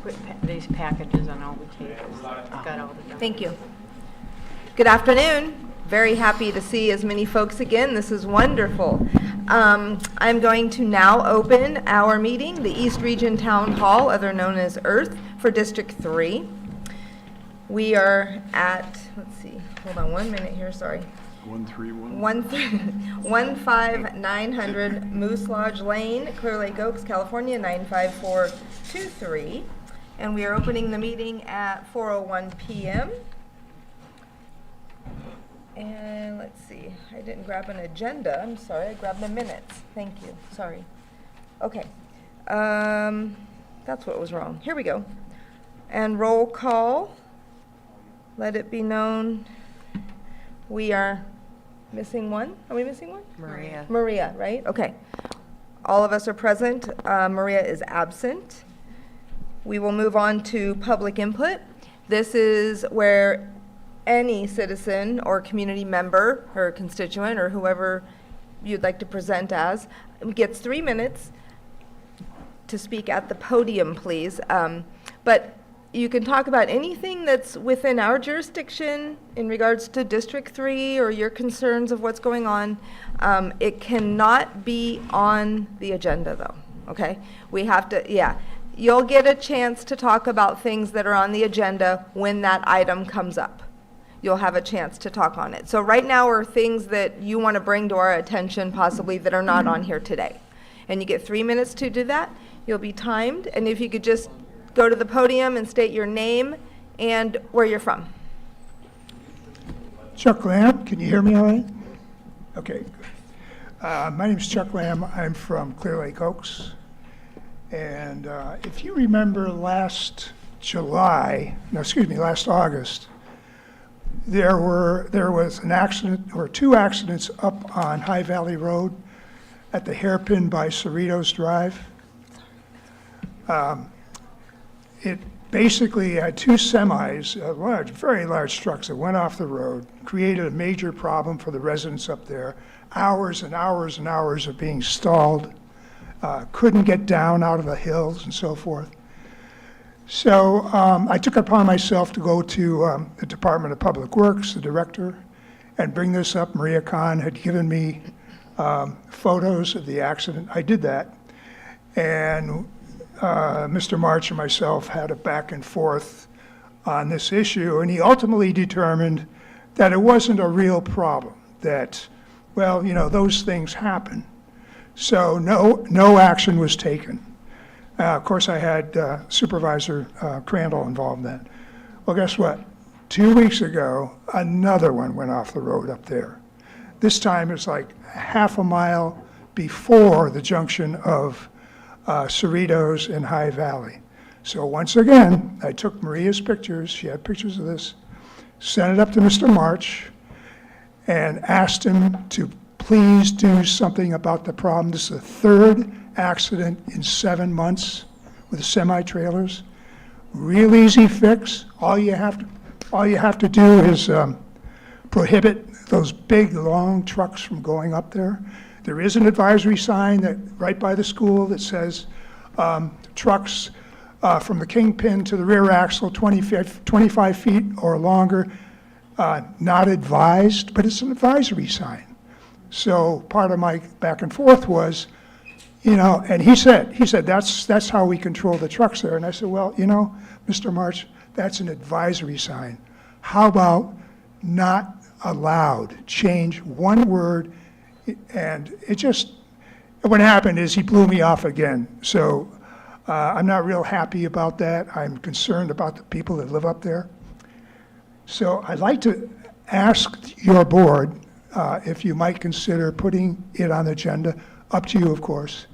put these packages on all the tables. It's got all the Thank you. Good afternoon. Very happy to see as many folks again. This is wonderful. I'm going to now open our meeting, the East Region Town Hall, other known as Earth, for District 3. We are at, let's see, hold on 1 minute here, sorry. 15900 Moose Lodge Lane, Clear Lake Oaks, California, 95423. And we are opening the meeting at 4:01 p.m. And let's see, I didn't grab an agenda. I'm sorry, I grabbed the minutes. Thank you, sorry. Okay, that's what was wrong. Here we go. And roll call. Let it be known we are missing one. Are we missing one? Maria. Maria, right? Okay. All of us are present. Maria is absent. We will move on to public input. This is where any citizen or community member or constituent or whoever you'd like to present as gets 3 minutes to speak at the podium, please. But you can talk about anything that's within our jurisdiction in regards to District 3 or your concerns of what's going on. It cannot be on the agenda, though, okay? We have to, yeah. You'll get a chance to talk about things that are on the agenda when that item comes up. You'll have a chance to talk on it. So right now are things that you want to bring to our attention possibly that are not on here today. And you get 3 minutes to do that. You'll be timed. And if you could just go to the podium and state your name and where you're from. Chuck Lamb, can you hear me all right? Okay, good. My name's Chuck Lamb. I'm from Clear Lake Oaks. And if you remember last August, there was an accident or 2 accidents up on High Valley Road at the hairpin by Cerritos Drive. It basically had 2 semis, very large trucks that went off the road, created a major problem for the residents up there. Hours and hours and hours of being stalled, couldn't get down out of the hills and so forth. So I took it upon myself to go to the Department of Public Works, the director, and bring this up. Maria Khan had given me photos of the accident. I did that. And Mr. March and myself had a back and forth on this issue, and he ultimately determined that it wasn't a real problem, that, well, you know, those things happen. So no action was taken. Of course, I had Supervisor Crandall involved in that. Well, guess what? 2 weeks ago, another one went off the road up there. This time it's like half a mile before the junction of Cerritos and High Valley. So once again, I took Maria's pictures, she had pictures of this, sent it up to Mr. March, and asked him to please do something about the problem. This is the 3rd accident in 7 months with semi-trailers. Real easy fix. All you have to do is prohibit those big, long trucks from going up there. There is an advisory sign that right by the school that says trucks from the kingpin to the rear axle, 25 feet or longer, not advised, but it's an advisory sign. So part of my back and forth was, you know, and he said that's how we control the trucks there. And I said, well, you know, Mr. March, that's an advisory sign. How about not allowed? Change one word. And it just, what happened is he blew me off again. So I'm not real happy about that. I'm concerned about the people that live up there. So I'd like to ask your board if you might consider putting it on the agenda, up to you, of course,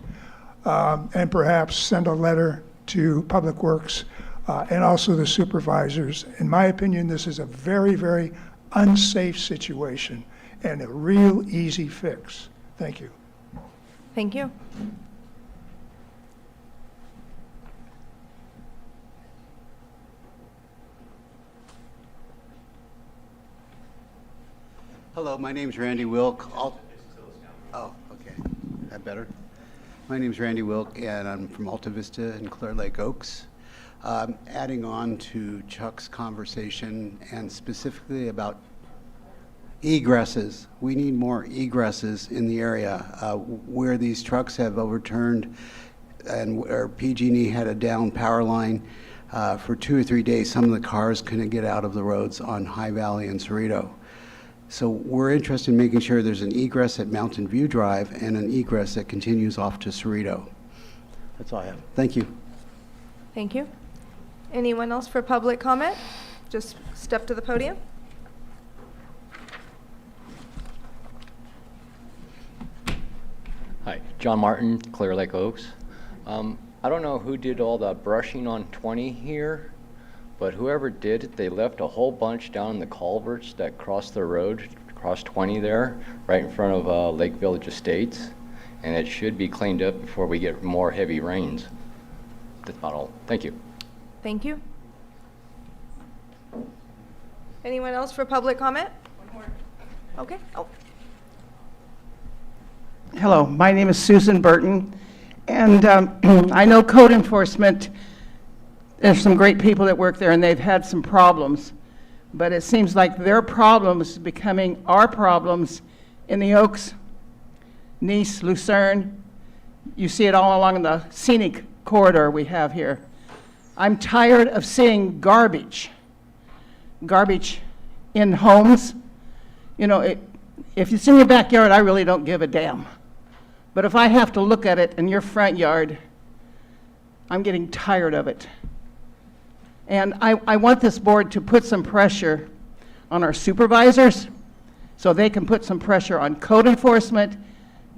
and perhaps send a letter to Public Works and also the supervisors. In my opinion, this is a very, very unsafe situation and a real easy fix. Thank you. Thank you. Hello, my name's Randy Wilk. Oh, okay. That better? My name's Randy Wilk, and I'm from Alta Vista in Clear Lake Oaks. Adding on to Chuck's conversation and specifically about egresses. We need more egresses in the area where these trucks have overturned and where PG&E had a down power line for 2 or 3 days. Some of the cars couldn't get out of the roads on High Valley and Cerrito. So we're interested in making sure there's an egress at Mountain View Drive and an egress that continues off to Cerrito. That's all I have. Thank you. Thank you. Anyone else for public comment? Just step to the podium. Hi, John Martin, Clear Lake Oaks. I don't know who did all the brushing on 20 here, but whoever did it, they left a whole bunch down in the culverts that cross the road, across 20 there, right in front of Lake Village Estates, and it should be cleaned up before we get more heavy rains. That's about all. Thank you. Thank you. Anyone else for public comment? One more. Okay. Oh. Hello, my name is Susan Burton, and I know code enforcement, there's some great people that work there, and they've had some problems, but it seems like their problems are becoming our problems in the Oaks, Nice, Lucerne. You see it all along the scenic corridor we have here. I'm tired of seeing garbage in homes. You know, if it's in your backyard, I really don't give a damn. But if I have to look at it in your front yard, I'm getting tired of it. And I want this board to put some pressure on our supervisors so they can put some pressure on code enforcement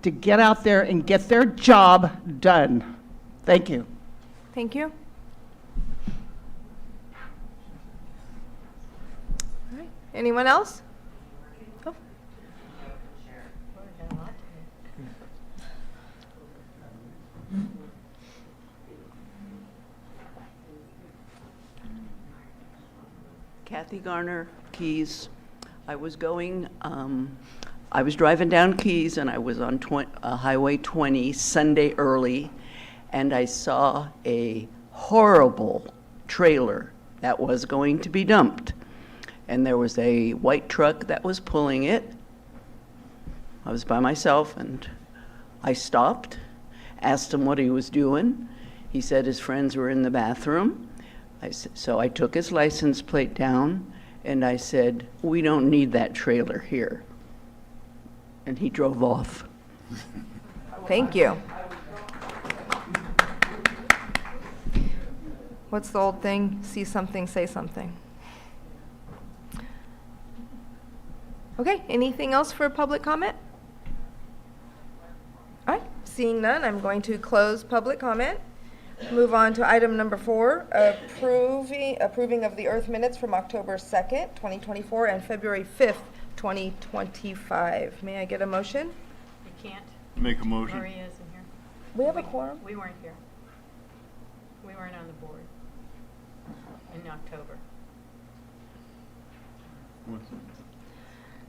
to get out there and get their job done. Thank you. Thank you. All right. Anyone else? Oh. Kathy Garner, Keys. I was driving down Keys and I was on Highway 20 Sunday early, and I saw a horrible trailer that was going to be dumped. And there was a white truck that was pulling it. I was by myself and I stopped, asked him what he was doing. He said his friends were in the bathroom. So I took his license plate down and I said, "We don't need that trailer here." And he drove off. Thank you. What's the old thing? See something, say something. Okay, anything else for public comment? All right, seeing none, I'm going to close public comment. Move on to item number 4, approving of the Earth minutes from October 2nd, 2024 and February 5th, 2025. May I get a motion? We can't. Make a motion. Maria isn't here. We have a quorum. We weren't here. We weren't on the board in October.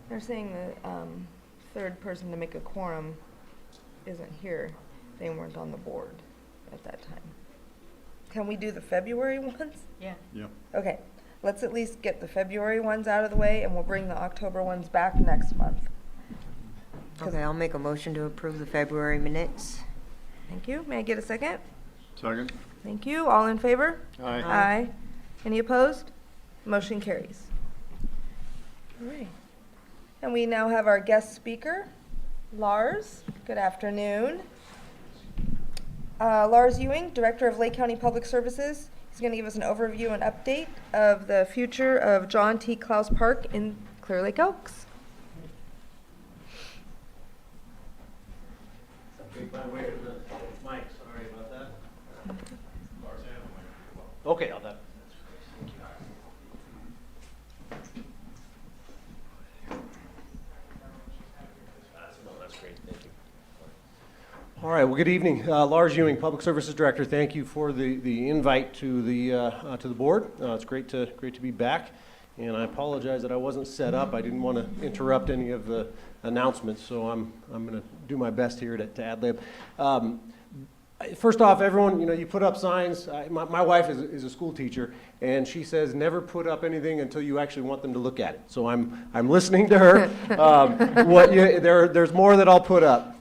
They're saying the third person to make a quorum isn't here. They weren't on the board at that time. Can we do the February ones? Yeah. Yeah. Okay, let's at least get the February ones out of the way, and we'll bring the October ones back next month. Okay, I'll make a motion to approve the February minutes. Thank you. May I get a second? Second. Thank you. All in favor? Aye. Aye. Any opposed? Motion carries. All right. And we now have our guest speaker, Lars. Good afternoon. Lars Ewing, Director of Lake County Public Services. He's going to give us an overview and update of the future of John T. Klaus Park in Clear Lake Oaks. Okay, I'll that. That's great, thank you. All right, well, good evening. Lars Ewing, Public Services Director. Thank you for the invite to the board. It's great to be back, and I apologize that I wasn't set up. I didn't want to interrupt any of the announcements, so I'm going to do my best here to ad lib. First off, everyone, you put up signs. My wife is a school teacher, and she says never put up anything until you actually want them to look at it. So I'm listening to her. There's more that I'll put up,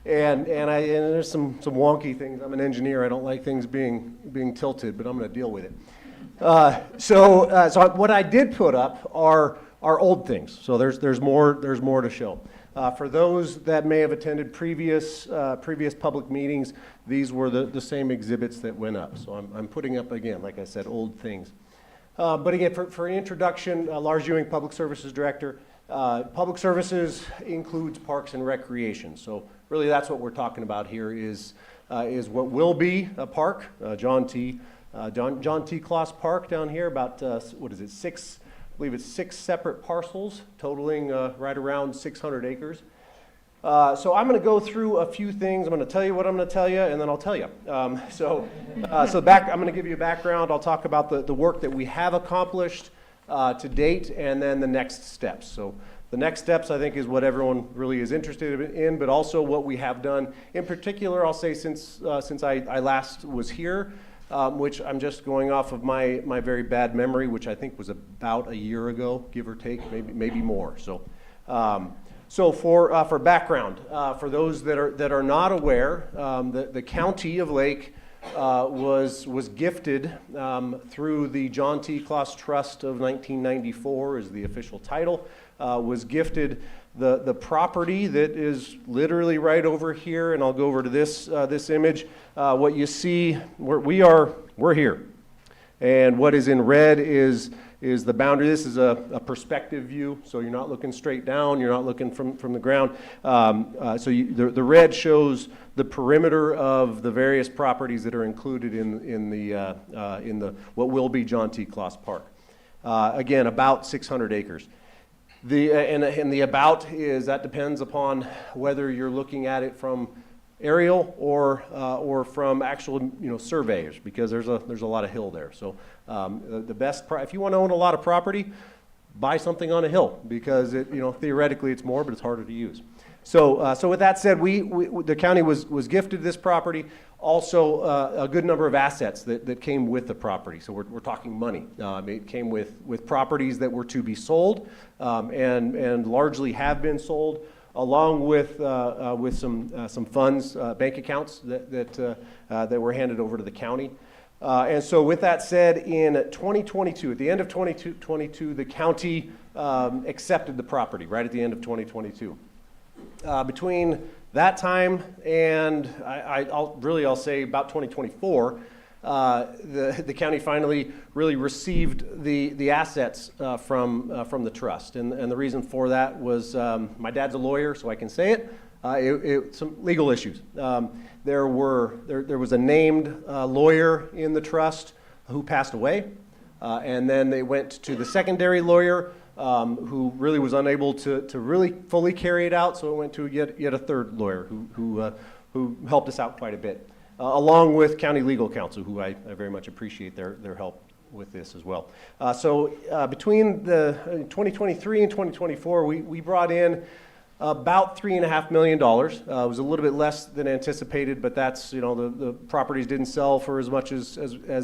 and there's some wonky things. I'm an engineer. I don't like things being tilted, but I'm going to deal with it. So what I did put up are old things. So there's more to show. For those that may have attended previous public meetings, these were the same exhibits that went up. So I'm putting up, again, like I said, old things. But again, for an introduction, Lars Ewing, Public Services Director. Public Services includes Parks and Recreation. So really that's what we're talking about here is what will be a park, John T. Kloss Park down here, about, I believe it's 6 separate parcels totaling right around 600 acres. So I'm going to go through a few things. I'm going to tell you what I'm going to tell you, and then I'll tell you. I'm going to give you a background. I'll talk about the work that we have accomplished to date, and then the next steps. So the next steps, I think, is what everyone really is interested in, but also what we have done. In particular, I'll say since I last was here, which I'm just going off of my very bad memory, which I think was about a year ago, give or take, maybe more. So for background, for those that are not aware, the county of Lake was gifted through the John T. Kloss Trust of 1994 is the official title, was gifted the property that is literally right over here, and I'll go over to this image. What you see, we're here, and what is in red is the boundary. This is a perspective view, so you're not looking straight down, you're not looking from the ground. The red shows the perimeter of the various properties that are included in the what will be John T. Kloss Park. Again, about 600 acres. The about is, that depends upon whether you're looking at it from aerial or from actual surveyors, because there's a lot of hill there. So the best if you want to own a lot of property, buy something on a hill, because theoretically it's more, but it's harder to use. So with that said, the county was gifted this property. Also, a good number of assets that came with the property. So we're talking money. It came with properties that were to be sold, and largely have been sold, along with some funds, bank accounts that were handed over to the county. And so with that said, in 2022, at the end of 2022, the county accepted the property right at the end of 2022. Between that time and I'll say about 2024, the county finally really received the assets from the trust, and the reason for that was my dad's a lawyer, so I can say it. Some legal issues. There was a named lawyer in the trust who passed away, and then they went to the secondary lawyer, who really was unable to really fully carry it out, so it went to yet a third lawyer who helped us out quite a bit, along with county legal counsel, who I very much appreciate their help with this as well. Between the 2023 and 2024, we brought in about $3.5 million. It was a little bit less than anticipated, but that's, the properties didn't sell for as much as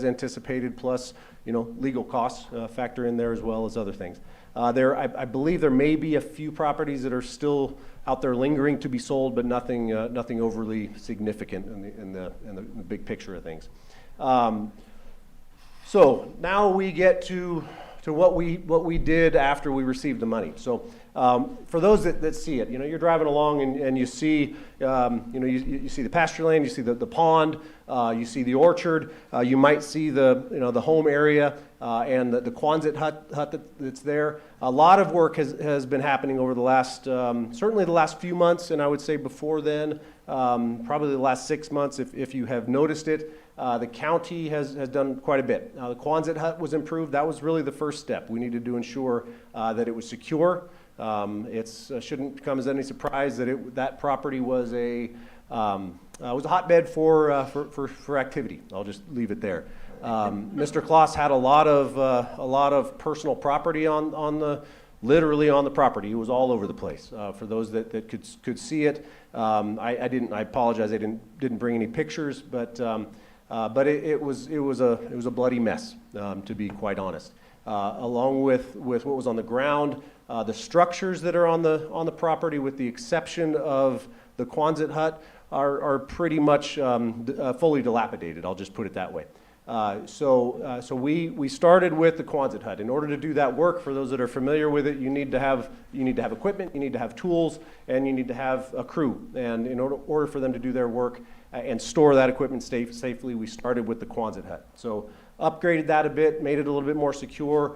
anticipated, plus, legal costs factor in there, as well as other things. I believe there may be a few properties that are still out there lingering to be sold, but nothing overly significant in the big picture of things. So now we get to what we did after we received the money. So for those that see it, you're driving along and you see, you see the pasture land, you see the pond, you see the orchard, you might see the home area and the Quonset hut that's there. A lot of work has been happening over the last, certainly the last few months, and I would say before then, probably the last 6 months, if you have noticed it. The county has done quite a bit. The Quonset hut was improved. That was really the first step. We needed to ensure that it was secure. It shouldn't come as any surprise that that property was a hotbed for activity. I'll just leave it there. Mr. Kloss had a lot of personal property on literally on the property. It was all over the place. For those that could see it, I apologize, I didn't bring any pictures, but it was a bloody mess, to be quite honest. Along with what was on the ground, the structures that are on the property, with the exception of the Quonset hut, are pretty much fully dilapidated. I'll just put it that way. So we started with the Quonset hut. In order to do that work, for those that are familiar with it, you need to have equipment, you need to have tools, and you need to have a crew. And in order for them to do their work and store that equipment safely, we started with the Quonset hut. So upgraded that a bit, made it a little bit more secure.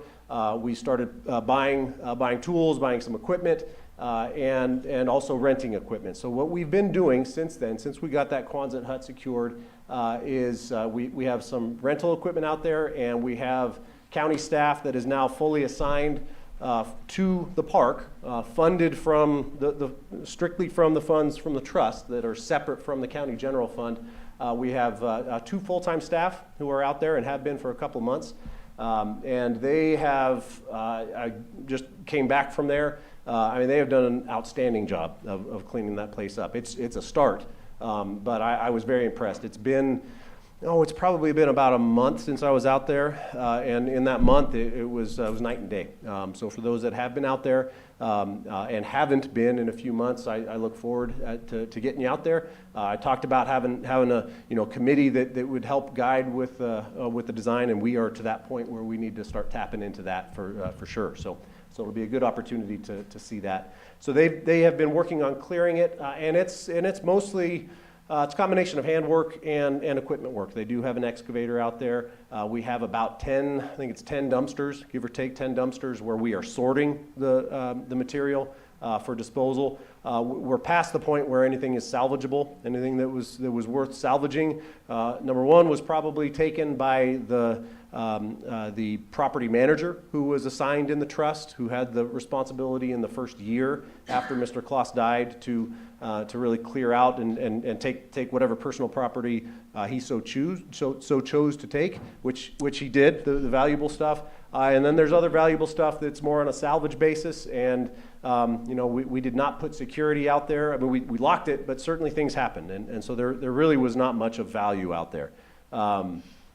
We started buying tools, buying some equipment, and also renting equipment. So what we've been doing since then, since we got that Quonset hut secured, is we have some rental equipment out there, and we have county staff that is now fully assigned to the park, funded from strictly from the funds from the trust that are separate from the county general fund. We have 2 full-time staff who are out there and have been for a couple months, and they have I just came back from there. I mean, they have done an outstanding job of cleaning that place up. It's a start, but I was very impressed. It's probably been about a month since I was out there, and in that month it was night and day. So for those that have been out there and haven't been in a few months, I look forward to getting you out there. I talked about having a committee that would help guide with the design, and we are to that point where we need to start tapping into that for sure. So it'll be a good opportunity to see that. So they have been working on clearing it, and it's mostly it's a combination of handwork and equipment work. They do have an excavator out there. We have about 10 dumpsters, give or take 10 dumpsters, where we are sorting the material for disposal. We're past the point where anything is salvageable. Anything that was worth salvaging, number one, was probably taken by the property manager who was assigned in the trust, who had the responsibility in the first year after Mr. Kloss died to really clear out and take whatever personal property he so chose to take, which he did, the valuable stuff. And then there's other valuable stuff that's more on a salvage basis, and we did not put security out there. I mean, we locked it, but certainly things happened, and so there really was not much of value out there.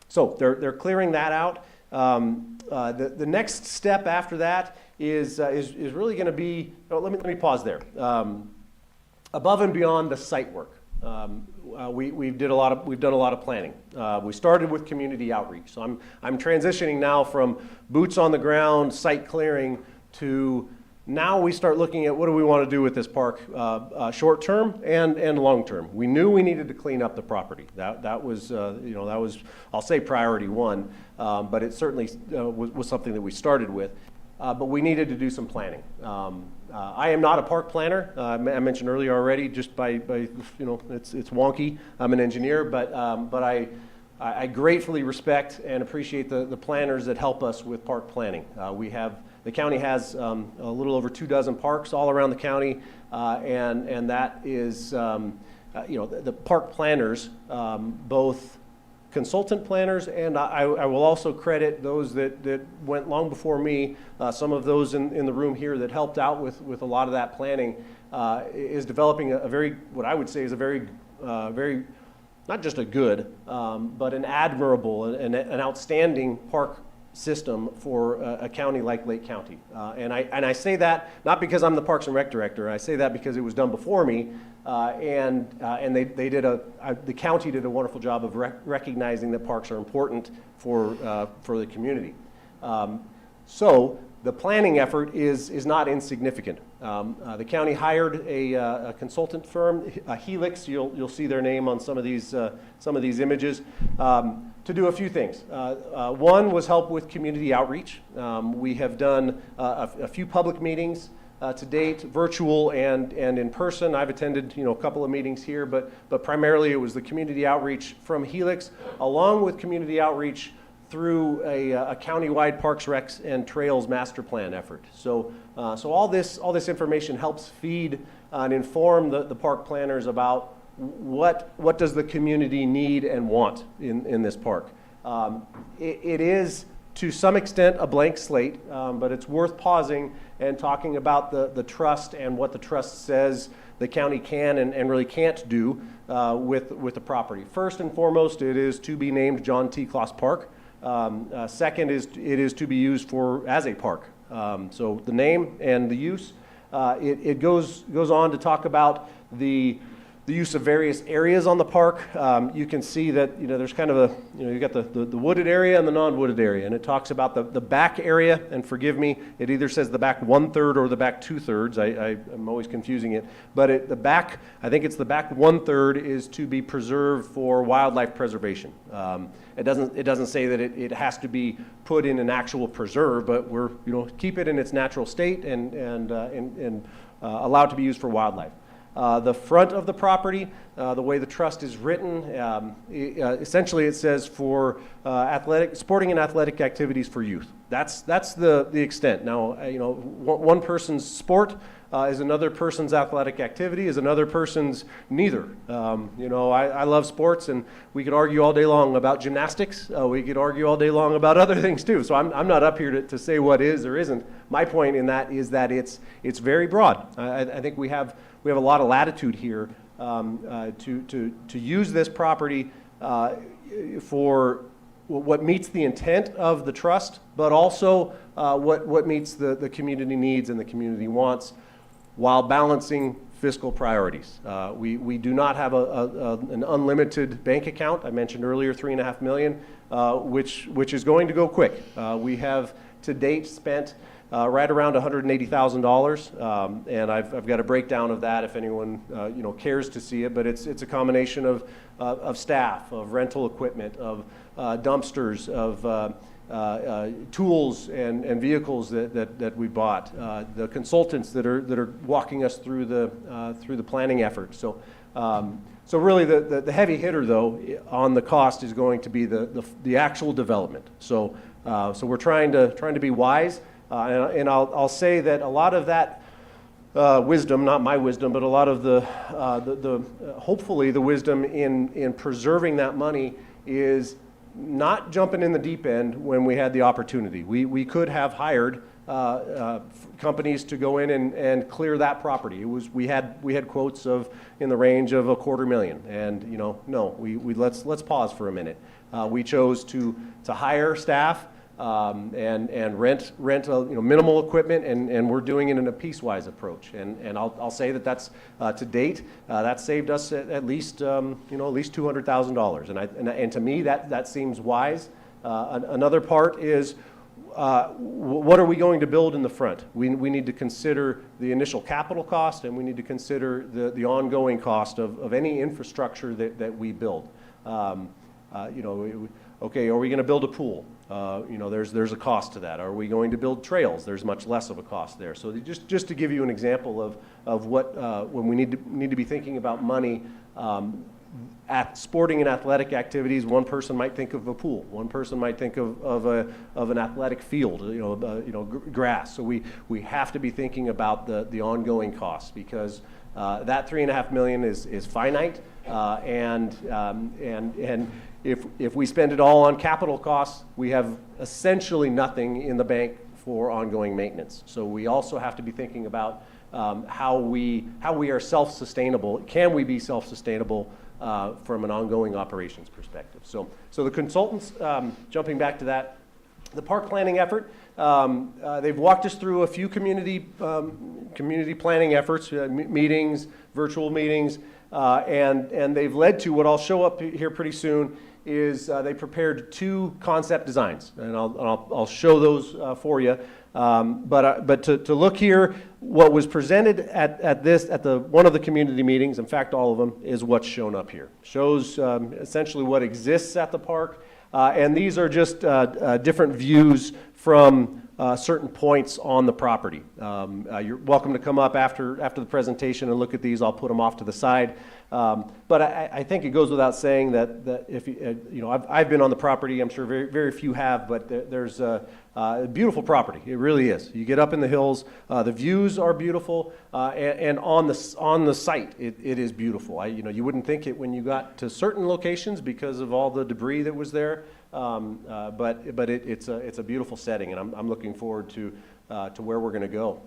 So they're clearing that out. The next step after that is really going to be. Let me pause there. Above and beyond the site work, we've done a lot of planning. We started with community outreach. So I'm transitioning now from boots on the ground, site clearing, to now we start looking at what do we want to do with this park, short term and long term. We knew we needed to clean up the property. That was I'll say priority one, but it certainly was something that we started with. But we needed to do some planning. I am not a park planner. I mentioned earlier already, just by it's wonky. I'm an engineer, but I gratefully respect and appreciate the planners that help us with park planning. The county has a little over 24 parks all around the county, and that is the park planners, both consultant planners, and I will also credit those that went long before me. Some of those in the room here that helped out with a lot of that planning is developing what I would say is a very not just a good, but an admirable and an outstanding park system for a county like Lake County. And I say that not because I'm the Parks and Rec director. I say that because it was done before me. And the county did a wonderful job of recognizing that parks are important for the community. So the planning effort is not insignificant. The county hired a consultant firm, Helix. You'll see their name on some of these images, to do a few things. One was help with community outreach. We have done a few public meetings to date, virtual and in person. I've attended a couple of meetings here, but primarily it was the community outreach from Helix, along with community outreach through a countywide Parks, Recs, and Trails master plan effort. So all this information helps feed and inform the park planners about what does the community need and want in this park. It is to some extent a blank slate, but it's worth pausing and talking about the trust and what the trust says the county can and really can't do with the property. First and foremost, it is to be named John T. Kloss Park. Second is it is to be used as a park. So the name and the use, it goes on to talk about the use of various areas on the park. You can see that, there's kind of you got the wooded area and the non-wooded area, and it talks about the back area, and forgive me, it either says the back 1/3 or the back 2/3. I'm always confusing it, but I think it's the back 1/3 is to be preserved for wildlife preservation. It doesn't say that it has to be put in an actual preserve, but we're, keep it in its natural state and allow it to be used for wildlife. The front of the property, the way the trust is written, essentially it says for sporting and athletic activities for youth. That's the extent. Now, one person's sport is another person's athletic activity, is another person's neither. I love sports, and we could argue all day long about gymnastics. We could argue all day long about other things too. So I'm not up here to say what is or isn't. My point in that is that it's very broad. I think we have a lot of latitude here to use this property for what meets the intent of the trust, but also what meets the community needs and the community wants, while balancing fiscal priorities. We do not have an unlimited bank account. I mentioned earlier $3.5 million, which is going to go quick. We have to date spent right around $180,000, and I've got a breakdown of that if anyone cares to see it. But it's a combination of staff, of rental equipment, of dumpsters, of tools and vehicles that we bought, the consultants that are walking us through the planning effort. So really the heavy hitter though on the cost is going to be the actual development. So we're trying to be wise. And I'll say that a lot of that wisdom, not my wisdom, but a lot of the hopefully the wisdom in preserving that money is not jumping in the deep end when we had the opportunity. We could have hired companies to go in and clear that property. We had quotes of in the range of $250,000, and no, let's pause for a minute. We chose to hire staff. And rent minimal equipment, and we're doing it in a piecewise approach. And I'll say that's to date that saved us at least $200,000. And to me that seems wise. Another part is what are we going to build in the front? We need to consider the initial capital cost, and we need to consider the ongoing cost of any infrastructure that we build. Okay, are we going to build a pool? There's a cost to that. Are we going to build trails? There's much less of a cost there. So just to give you an example of what when we need to be thinking about money at sporting and athletic activities, one person might think of a pool. One person might think of an athletic field, grass. So we have to be thinking about the ongoing costs, because that $3.5 million is finite, and if we spend it all on capital costs, we have essentially nothing in the bank for ongoing maintenance. So we also have to be thinking about how we are self-sustainable. Can we be self-sustainable from an ongoing operations perspective? So the consultants, jumping back to that, the park planning effort, they've walked us through a few community planning efforts, meetings, virtual meetings, and they've led to what I'll show up here pretty soon. Is they prepared 2 concept designs, and I'll show those for you. But to look here, what was presented at one of the community meetings, in fact all of them, is what's shown up here. Shows essentially what exists at the park, and these are just different views from certain points on the property. You're welcome to come up after the presentation and look at these. I'll put them off to the side. But I think it goes without saying that if I've been on the property. I'm sure very, very few have, but there's a beautiful property. It really is. You get up in the hills, the views are beautiful, and on the site it is beautiful. You wouldn't think it when you got to certain locations because of all the debris that was there. but it's a beautiful setting, and I'm looking forward to where we're going to go.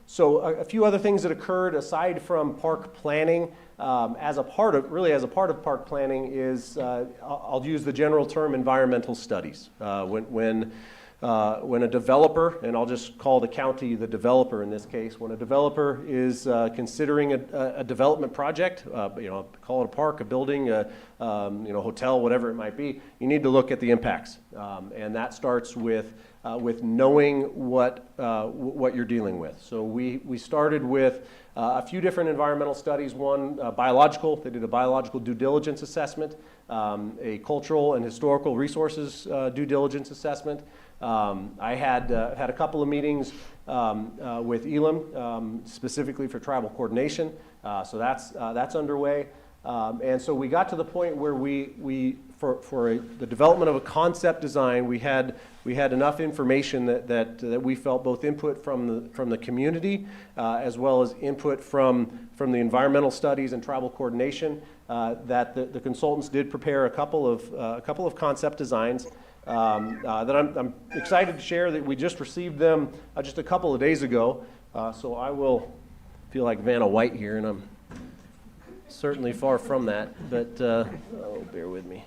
So a few other things that occurred aside from park planning, as a part of park planning is, I'll use the general term environmental studies. When a developer, and I'll just call the county the developer in this case, when a developer is considering a development project, call it a park, a building, a hotel, whatever it might be, you need to look at the impacts, and that starts with knowing what you're dealing with. So we started with a few different environmental studies. One biological, they did a biological due diligence assessment, a cultural and historical resources due diligence assessment. I had a couple of meetings with Elam, specifically for tribal coordination, so that's underway. And so we got to the point where the development of a concept design, we had enough information that we felt both input from the community as well as input from the environmental studies and tribal coordination, that the consultants did prepare a couple of concept designs that I'm excited to share that we just received them just a couple of days ago. So I will feel like Vanna White here, and I'm certainly far from that, but bear with me.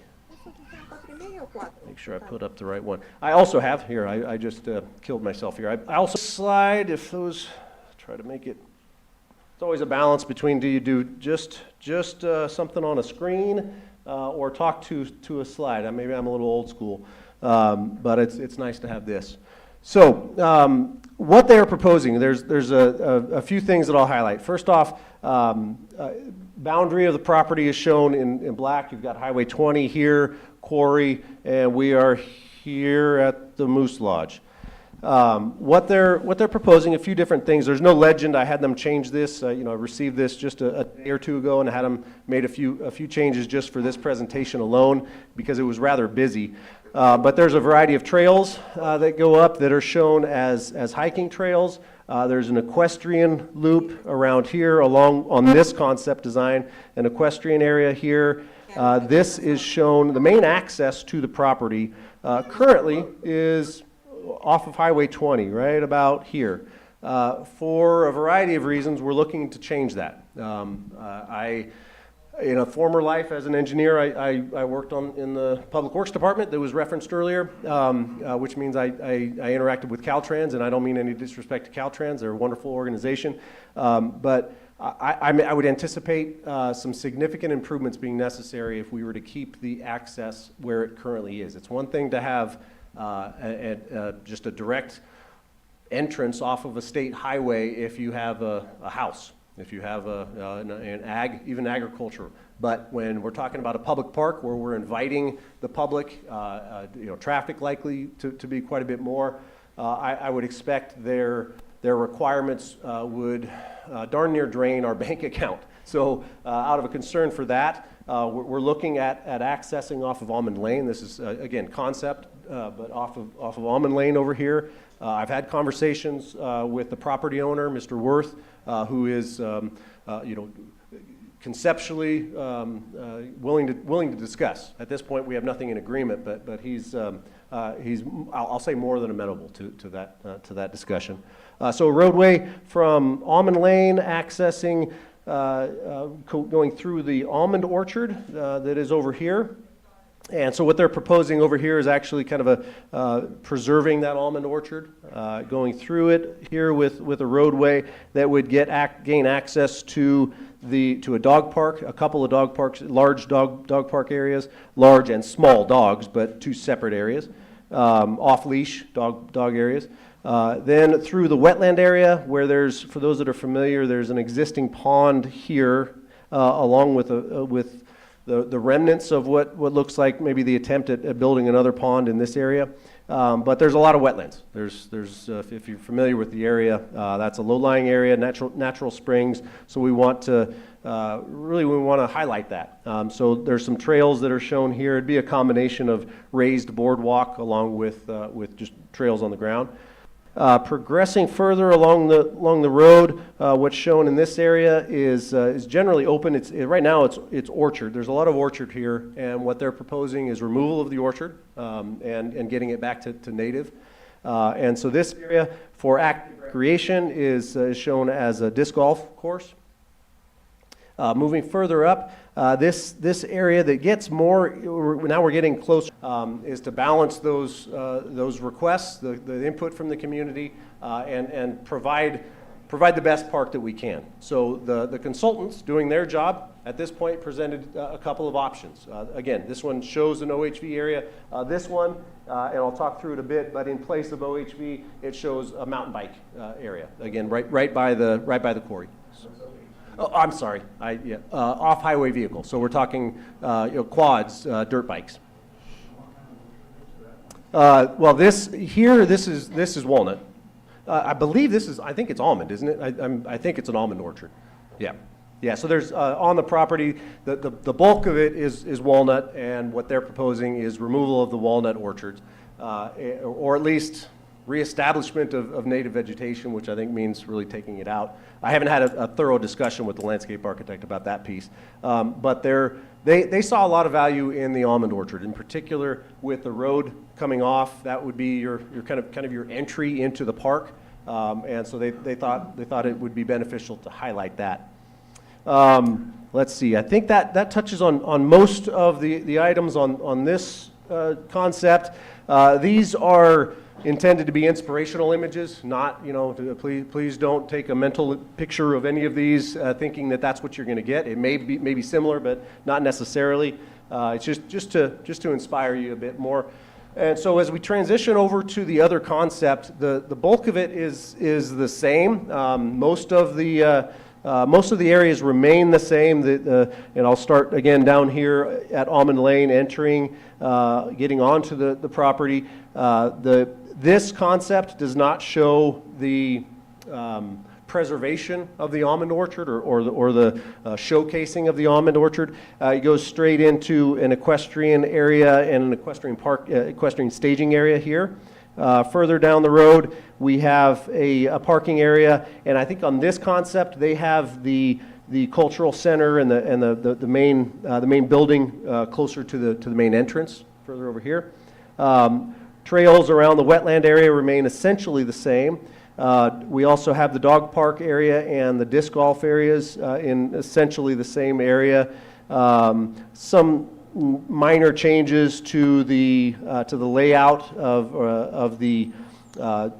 Make sure I put up the right one. I also have here, I just killed myself here. I also slide, if those, try to make it, it's always a balance between do you do just something on a screen or talk to a slide. Maybe I'm a little old school, but it's nice to have this. So what they are proposing, there's a few things that I'll highlight. First off, boundary of the property is shown in black. You've got Highway 20 here, quarry, and we are here at the Moose Lodge. What they're proposing, a few different things. There's no legend. I had them change this. I received this just a day or two ago, and I had them made a few changes just for this presentation alone because it was rather busy. But there's a variety of trails that go up that are shown as hiking trails. There's an equestrian loop around here on this concept design, an equestrian area here. This is shown, the main access to the property currently is off of Highway 20, right about here. For a variety of reasons, we're looking to change that. In a former life as an engineer, I worked in the Public Works Department that was referenced earlier, which means I interacted with Caltrans, and I don't mean any disrespect to Caltrans. They're a wonderful organization. But I would anticipate some significant improvements being necessary if we were to keep the access where it currently is. It's one thing to have just a direct entrance off of a state highway if you have a house, if you have even agriculture. But when we're talking about a public park where we're inviting the public, traffic likely to be quite a bit more, I would expect their requirements would darn near drain our bank account. So out of a concern for that, we're looking at accessing off of Almond Lane. This is, again, concept, but off of Almond Lane over here. I've had conversations with the property owner, Mr. Worth, who is, conceptually willing to discuss. At this point, we have nothing in agreement, but he's I'll say more than amenable to that discussion. So a roadway from Almond Lane accessing, going through the almond orchard that is over here. And so what they're proposing over here is actually kind of preserving that almond orchard, going through it here with a roadway that would gain access to a dog park, a couple of dog parks, large dog park areas, large and small dogs, but two separate areas, off-leash dog areas. Then through the wetland area where for those that are familiar, there's an existing pond here, along with the remnants of what looks like maybe the attempt at building another pond in this area. But there's a lot of wetlands. There's if you're familiar with the area, that's a low-lying area, natural springs. So we want to highlight that. So there's some trails that are shown here. It'd be a combination of raised boardwalk along with just trails on the ground. Progressing further along the road, what's shown in this area is generally open. Right now it's orchard. There's a lot of orchard here, and what they're proposing is removal of the orchard and getting it back to native. And so this area for active recreation is shown as a disc golf course. Moving further up, this area that gets more, now we're getting closer, is to balance those requests, the input from the community, and provide the best park that we can. So the consultants doing their job at this point presented a couple of options. Again, this one shows an OHV area. This one, and I'll talk through it a bit, but in place of OHV, it shows a mountain bike area. Again, right by the quarry. Oh, I'm sorry. Off-highway vehicles. So we're talking quads, dirt bikes. Well, this is walnut. I believe I think it's almond, isn't it? I think it's an almond orchard. Yeah. Yeah, so there's, on the property, the bulk of it is walnut, and what they're proposing is removal of the walnut orchards, or at least reestablishment of native vegetation, which I think means really taking it out. I haven't had a thorough discussion with the landscape architect about that piece, but they saw a lot of value in the almond orchard, in particular with the road coming off. That would be your kind of your entry into the park, and so they thought it would be beneficial to highlight that. Let's see. I think that touches on most of the items on this concept. These are intended to be inspirational images, not, please don't take a mental picture of any of these thinking that that's what you're going to get. It may be similar, but not necessarily. It's just to inspire you a bit more. And so as we transition over to the other concept, the bulk of it is the same. Most of the areas remain the same. And I'll start again down here at Almond Lane, entering, getting onto the property. This concept does not show the preservation of the almond orchard or the showcasing of the almond orchard. It goes straight into an equestrian area and an equestrian park, equestrian staging area here. Further down the road, we have a parking area, and I think on this concept they have the cultural center and the main building closer to the main entrance. Further over here. Trails around the wetland area remain essentially the same. We also have the dog park area and the disc golf areas in essentially the same area. Some minor changes to the layout of the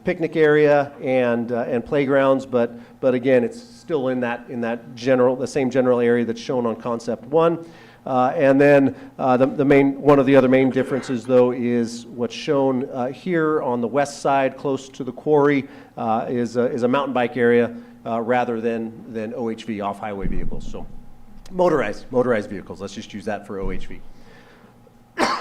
picnic area and playgrounds, but again, it's still in that the same general area that's shown on concept 1. And then one of the other main differences, though, is what's shown here on the west side, close to the quarry, is a mountain bike area rather than OHV, off-highway vehicles. So motorized vehicles. Let's just use that for OHV.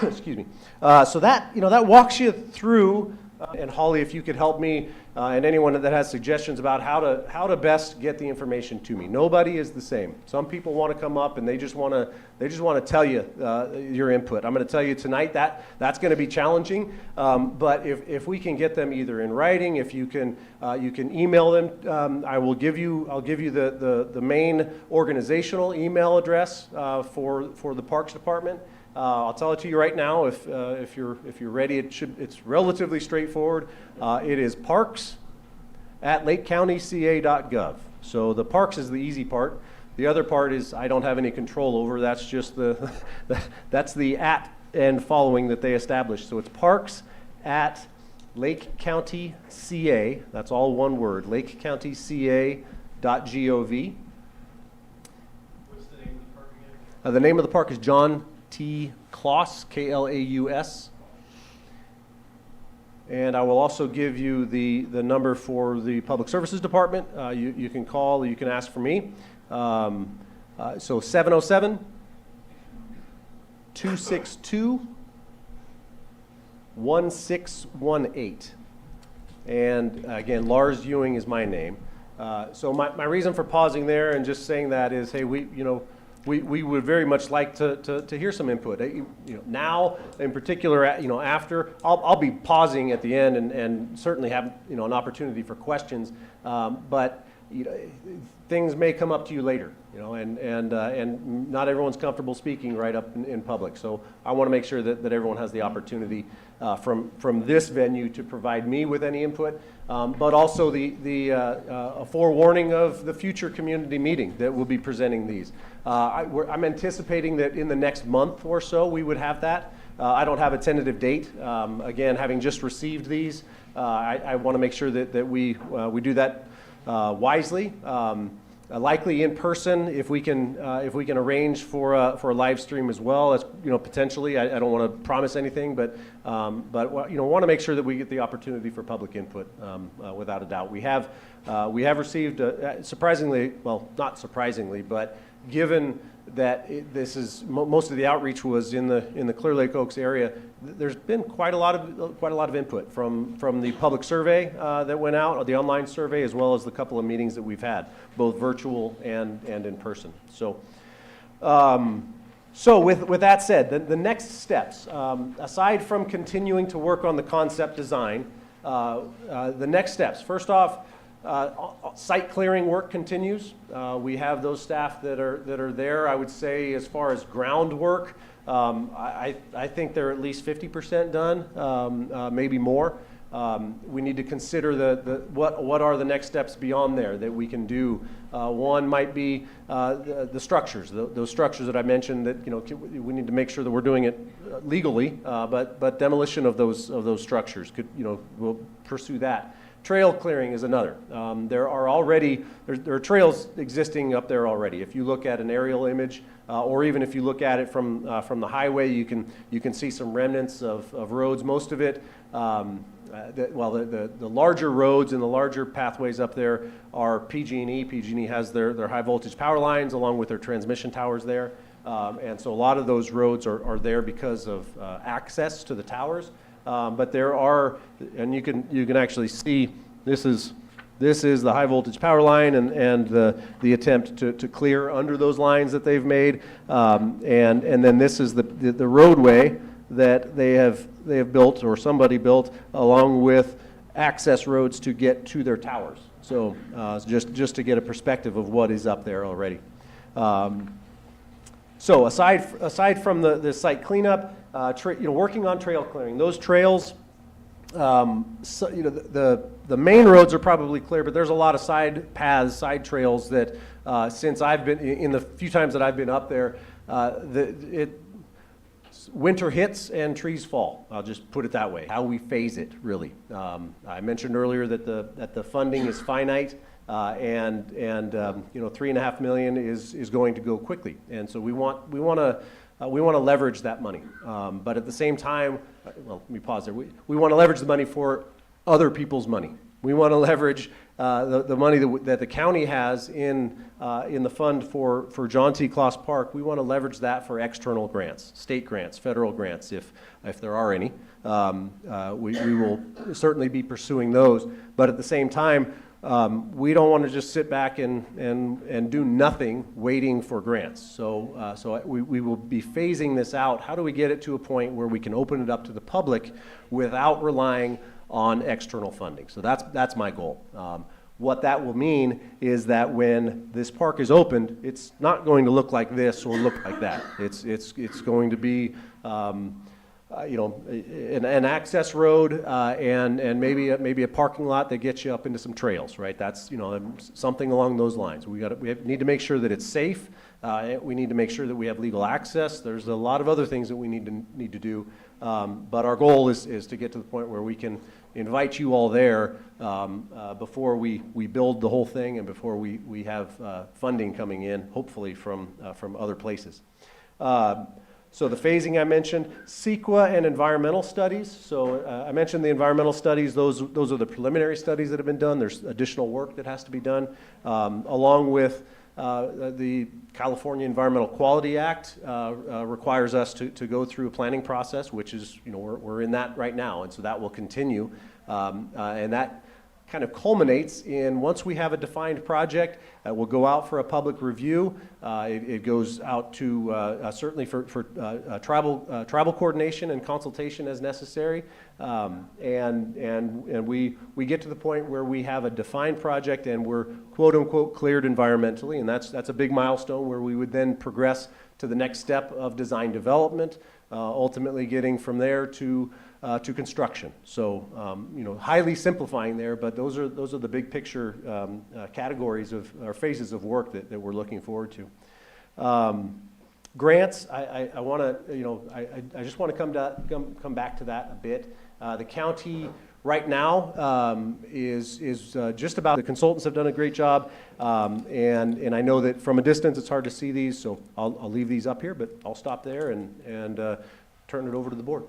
Excuse me. So that walks you through. And Holly, if you could help me, and anyone that has suggestions about how to best get the information to me. Nobody is the same. Some people want to come up and they just want to tell you your input. I'm going to tell you tonight that's going to be challenging. But if we can get them either in writing, if you can email them. I'll give you the main organizational email address for the Parks Department. I'll tell it to you right now. If you're ready, it's relatively straightforward. It is parks@lakecountyca.gov. So the parks is the easy part. The other part is I don't have any control over. That's just that's the at and following that they established. So it's parks@lakecountyca. That's all one word. lakecountyca.gov. What's the name of the park again? The name of the park is John T. Klaus, Klaus. And I will also give you the number for the Public Services Department. You can call, or you can ask for me. So 707-262-1618. And again, Lars Ewing is my name. So my reason for pausing there and just saying that is, hey, we would very much like to hear some input. You know, now, in particular, you know, after, I'll be pausing at the end and certainly have, you know, an opportunity for questions. But you know, things may come up to you later, you know, and not everyone's comfortable speaking right up in public. So I want to make sure that everyone has the opportunity from this venue to provide me with any input, but also a forewarning of the future community meeting that will be presenting these. I'm anticipating that in the next month or so we would have that. I don't have a tentative date. Again, having just received these, I want to make sure that we do that wisely. Likely in person, if we can arrange for a live stream as well. That's, you know, potentially. I don't want to promise anything, but you know, want to make sure that we get the opportunity for public input without a doubt. We have received surprisingly, well, not surprisingly, but given that this is most of the outreach was in the Clear Lake Oaks area, there's been quite a lot of input from the public survey that went out, or the online survey, as well as the couple of meetings that we've had, both virtual and in person. So with that said, the next steps, aside from continuing to work on the concept design, the next steps, first off, site clearing work continues. We have those staff that are there. I would say, as far as groundwork, I think they're at least 50% done, maybe more. We need to consider what are the next steps beyond there that we can do. One might be the structures, those structures that I mentioned. That, you know, we need to make sure that we're doing it legally. But demolition of those structures could, you know, we'll pursue that. Trail clearing is another. There are trails existing up there already. If you look at an aerial image, or even if you look at it from the highway, you can see some remnants of roads. Most of it, the larger roads and the larger pathways up there are PG&E. PG&E has their high voltage power lines along with their transmission towers there, and so a lot of those roads are there because of access to the towers. But there are, and you can actually see, this is the high voltage power line and the attempt to clear under those lines that they've made, and then this is the roadway that they have built, or somebody built, along with access roads to get to their towers. So just to get a perspective of what is up there already. So aside from the site cleanup, working on trail clearing, those trails, the main roads are probably clear, but there's a lot of side paths, side trails that since I've been in the few times that I've been up there, winter hits and trees fall. I'll just put it that way. How we phase it, really. I mentioned earlier that the funding is finite. And $3.5 million is going to go quickly, and so we want to leverage that money. But at the same time, well, let me pause there. We want to leverage the money for other people's money. We want to leverage the money that the county has in the fund for John T. Kloss Park. We want to leverage that for external grants, state grants, federal grants, if there are any. We will certainly be pursuing those. But at the same time, we don't want to just sit back and do nothing waiting for grants. So we will be phasing this out. How do we get it to a point where we can open it up to the public without relying on external funding? So that's my goal. What that will mean is that when this park is opened, it's not going to look like this or look like that. It's going to be an access road and maybe a parking lot that gets you up into some trails, right? That's something along those lines. We need to make sure that it's safe. We need to make sure that we have legal access. There's a lot of other things that we need to do, but our goal is to get to the point where we can invite you all there before we build the whole thing and before we have funding coming in, hopefully from other places. So the phasing I mentioned, CEQA and environmental studies. So I mentioned the environmental studies. Those are the preliminary studies that have been done. There's additional work that has to be done, along with the California Environmental Quality Act requires us to go through a planning process, which is, we're in that right now, and so that will continue. And that kind of culminates in, once we have a defined project, we'll go out for a public review. It goes out to certainly for tribal coordination and consultation as necessary. And we get to the point where we have a defined project and we're quote unquote cleared environmentally, and that's a big milestone where we would then progress to the next step of design development, ultimately getting from there to construction. So, highly simplifying there, but those are the big picture categories of, or phases of work that we're looking forward to. Grants, I want to, I just want to come back to that a bit. The county right now is just about, the consultants have done a great job, and I know that from a distance it's hard to see these, so I'll leave these up here, but I'll stop there and turn it over to the board.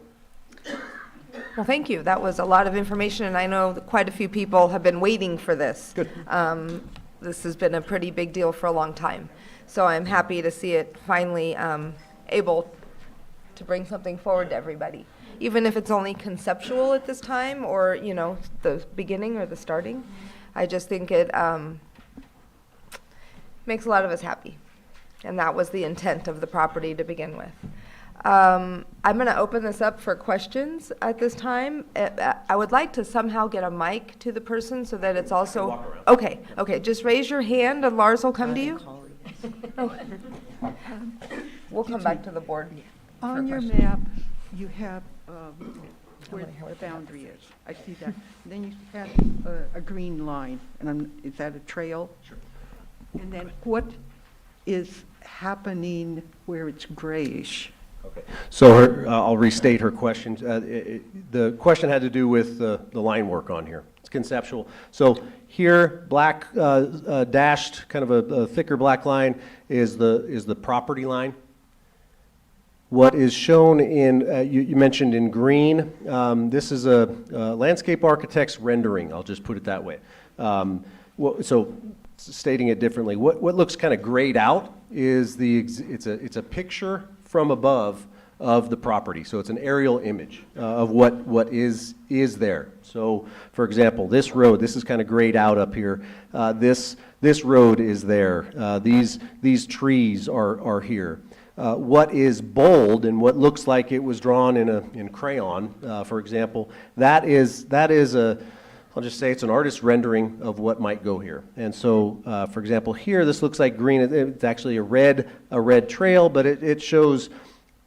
Well, thank you. That was a lot of information, and I know that quite a few people have been waiting for this. Good. This has been a pretty big deal for a long time. So I'm happy to see it finally able to bring something forward to everybody. Even if it's only conceptual at this time, or, the beginning or the starting. I just think it makes a lot of us happy. And that was the intent of the property to begin with. I'm going to open this up for questions at this time. I would like to somehow get a mic to the person so that it's also... Walk around. Okay, just raise your hand and Lars will come to you. Oh. We'll come back to the board. On your questions. map, you have where the boundary is. I see that. Then you have a green line, and is that a trail? Sure. And then what is happening where it's grayish? Okay. So I'll restate her question. The question had to do with the line work on here. It's conceptual. So here, black dashed, kind of a thicker black line is the property line. What is shown in, you mentioned in green, this is a landscape architect's rendering. I'll just put it that way. So stating it differently, what looks kind of grayed out is it's a picture from above of the property. So it's an aerial image of what is there. So for example, this road, this is kind of grayed out up here. This road is there. These trees are here. What is bold and what looks like it was drawn in crayon, for example, that is I'll just say it's an artist's rendering of what might go here. And so, for example, here this looks like green. It's actually a red trail, but it shows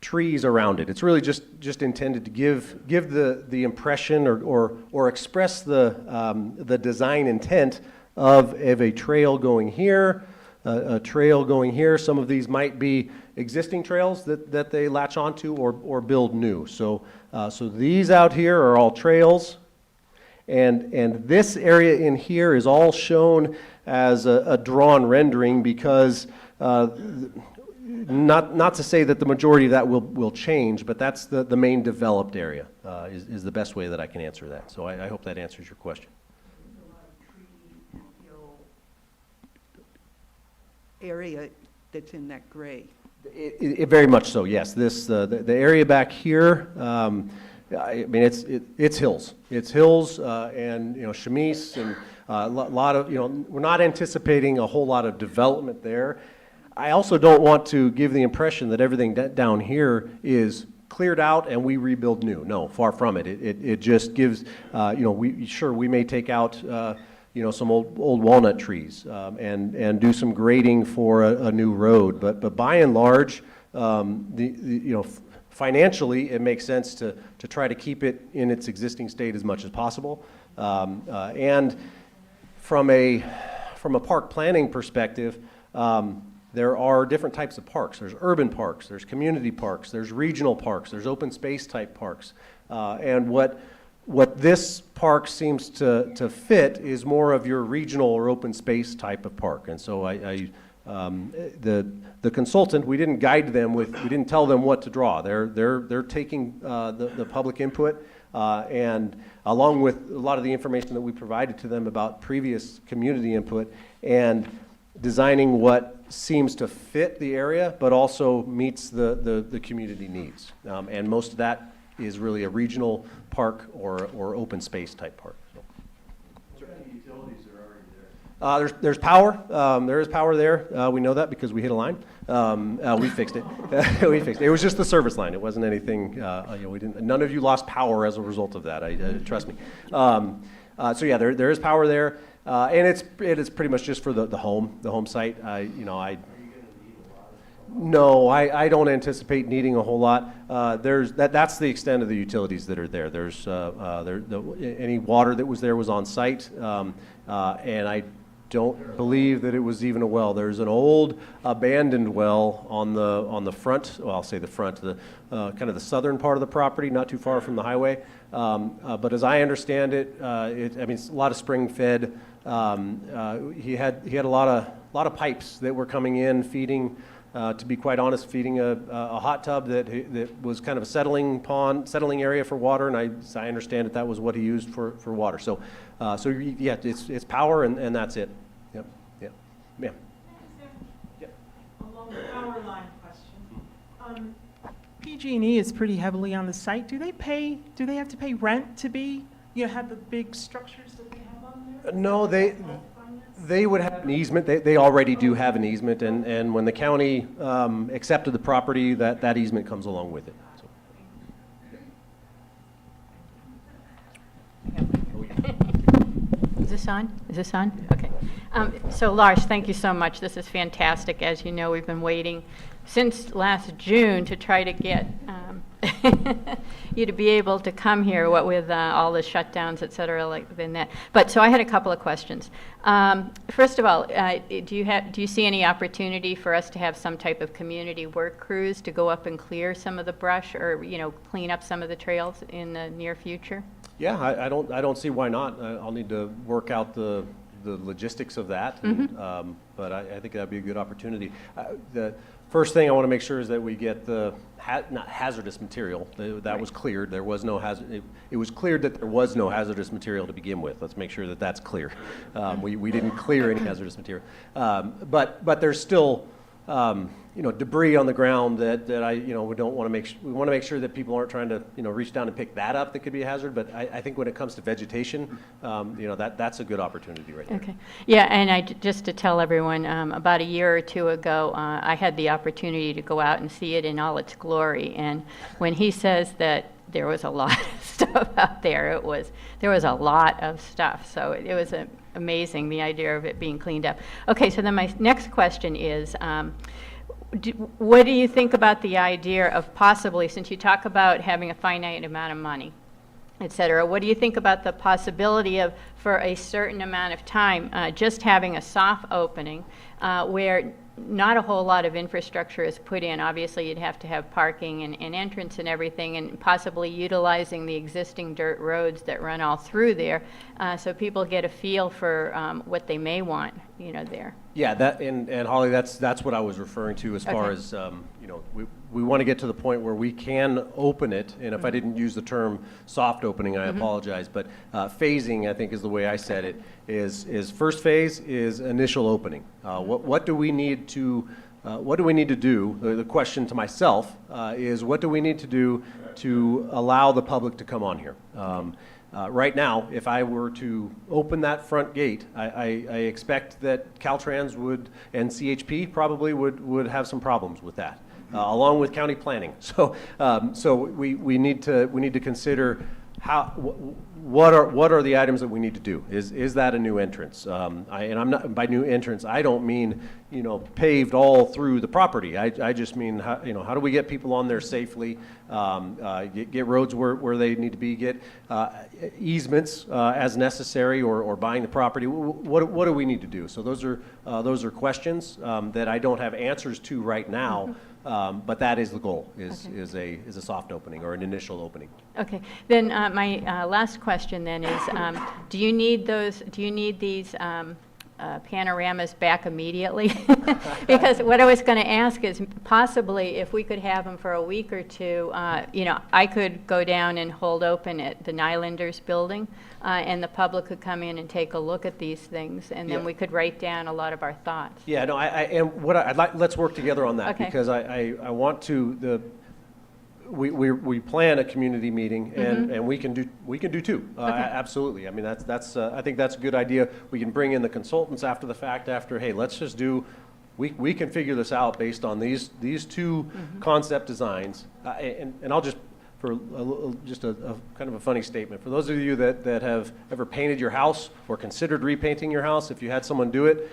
trees around it. It's really just intended to give the impression or express the design intent of a trail going here, a trail going here. Some of these might be existing trails that they latch onto or build new. So these out here are all trails. And this area in here is all shown as a drawn rendering because not to say that the majority of that will change, but that's the main developed area is the best way that I can answer that. So I hope that answers your question. Area that's in that gray. It very much so, yes. The area back here, I mean, it's hills. It's hills and, chamise and a lot of, we're not anticipating a whole lot of development there. I also don't want to give the impression that everything down here is cleared out and we rebuild new. No, far from it. It just gives, we may take out, some old walnut trees and do some grading for a new road. But by and large, financially, it makes sense to try to keep it in its existing state as much as possible. And from a park planning perspective, there are different types of parks. There's urban parks, there's community parks, there's regional parks, there's open space type parks. And what this park seems to fit is more of your regional or open space type of park. And so the consultant, we didn't guide them we didn't tell them what to draw. They're taking the public input and along with a lot of the information that we provided to them about previous community input and designing what seems to fit the area, but also meets the community needs. And most of that is really a regional park or open space type park. So. There's power. There is power there. We know that because we hit a line. We fixed it. We fixed it. It was just the service line. It wasn't anything. We didn't. None of you lost power as a result of that. Trust me. So yeah, there is power there, and it is pretty much just for the home site. No, I don't anticipate needing a whole lot. That's the extent of the utilities that are there. There's any water that was there was on site, and I don't believe that it was even a well. There's an old abandoned well on the front. Well, I'll say the front, the kind of the southern part of the property, not too far from the highway. But as I understand it, it's a lot of spring fed. He had a lot of pipes that were coming in feeding. To be quite honest, feeding a hot tub that was kind of a settling area for water, and as I understand it, that was what he used for water. So yeah, it's power, and that's it. Yep. Yeah. Along the power line question, PG&E is pretty heavily on the site. Do they have to pay rent to have the big structures that they have on there? No, they would have an easement. They already do have an easement, and when the county accepted the property, that easement comes along with it. So. Is this on? Is this on? Okay. So Lars, thank you so much. This is fantastic. As you know, we've been waiting since last June to try to get you to be able to come here, what with all the shutdowns, et cetera, like than that. But so I had a couple of questions. First of all, do you see any opportunity for us to have some type of community work crews to go up and clear some of the brush, or clean up some of the trails in the near future? Yeah, I don't see why not. I'll need to work out the logistics of that, but I think that'd be a good opportunity. The first thing I want to make sure is that we get the not hazardous material. That was cleared. There was no hazard. It was cleared that there was no hazardous material to begin with. Let's make sure that that's clear. We didn't clear any hazardous material, but there's still debris on the ground that we don't want to make. We want to make sure that people aren't trying to reach down and pick that up. That could be a hazard. But I think when it comes to vegetation, that's a good opportunity right there. Okay. Yeah, and just to tell everyone, about a year or two ago, I had the opportunity to go out and see it in all its glory. And when he says that there was a lot of stuff out there, there was a lot of stuff. So it was amazing, the idea of it being cleaned up. Okay, so then my next question is, what do you think about the idea of possibly, since you talk about having a finite amount of money, et cetera, what do you think about the possibility of, for a certain amount of time, just having a soft opening where not a whole lot of infrastructure is put in? Obviously, you'd have to have parking and entrance and everything, and possibly utilizing the existing dirt roads that run all through there, so people get a feel for what they may want, there. Yeah, that and Holly, that's what I was referring to as far as we want to get to the point where we can open it. And if I didn't use the term soft opening, I apologize. But phasing, I think, is the way I said it. Is first phase is initial opening. What do we need to do? The question to myself is, what do we need to do to allow the public to come on here? Right now, if I were to open that front gate, I expect that Caltrans and CHP probably would have some problems with that, along with county planning. So we need to consider what are the items that we need to do? Is that a new entrance? And I'm not, by new entrance, I don't mean paved all through the property. I just mean how do we get people on there safely? Get roads where they need to be. Get easements as necessary, or buying the property. What do we need to do? So those are questions that I don't have answers to right now. But that is the goal, is a soft opening or an initial opening. Okay. Then my last question then is, do you need these panoramas back immediately? Because what I was going to ask is, possibly if we could have them for a week or two, I could go down and hold open at the Nylanders building, and the public could come in and take a look at these things, and then we could write down a lot of our thoughts. Yeah, no, and what I'd like, let's work together on that, because I want to, we plan a community meeting, and we can do two. Absolutely. I mean, that's I think that's a good idea. We can bring in the consultants after the fact, hey, let's just do, we can figure this out based on these two concept designs. And I'll just, for just a kind of a funny statement, for those of you that have ever painted your house or considered repainting your house, if you had someone do it,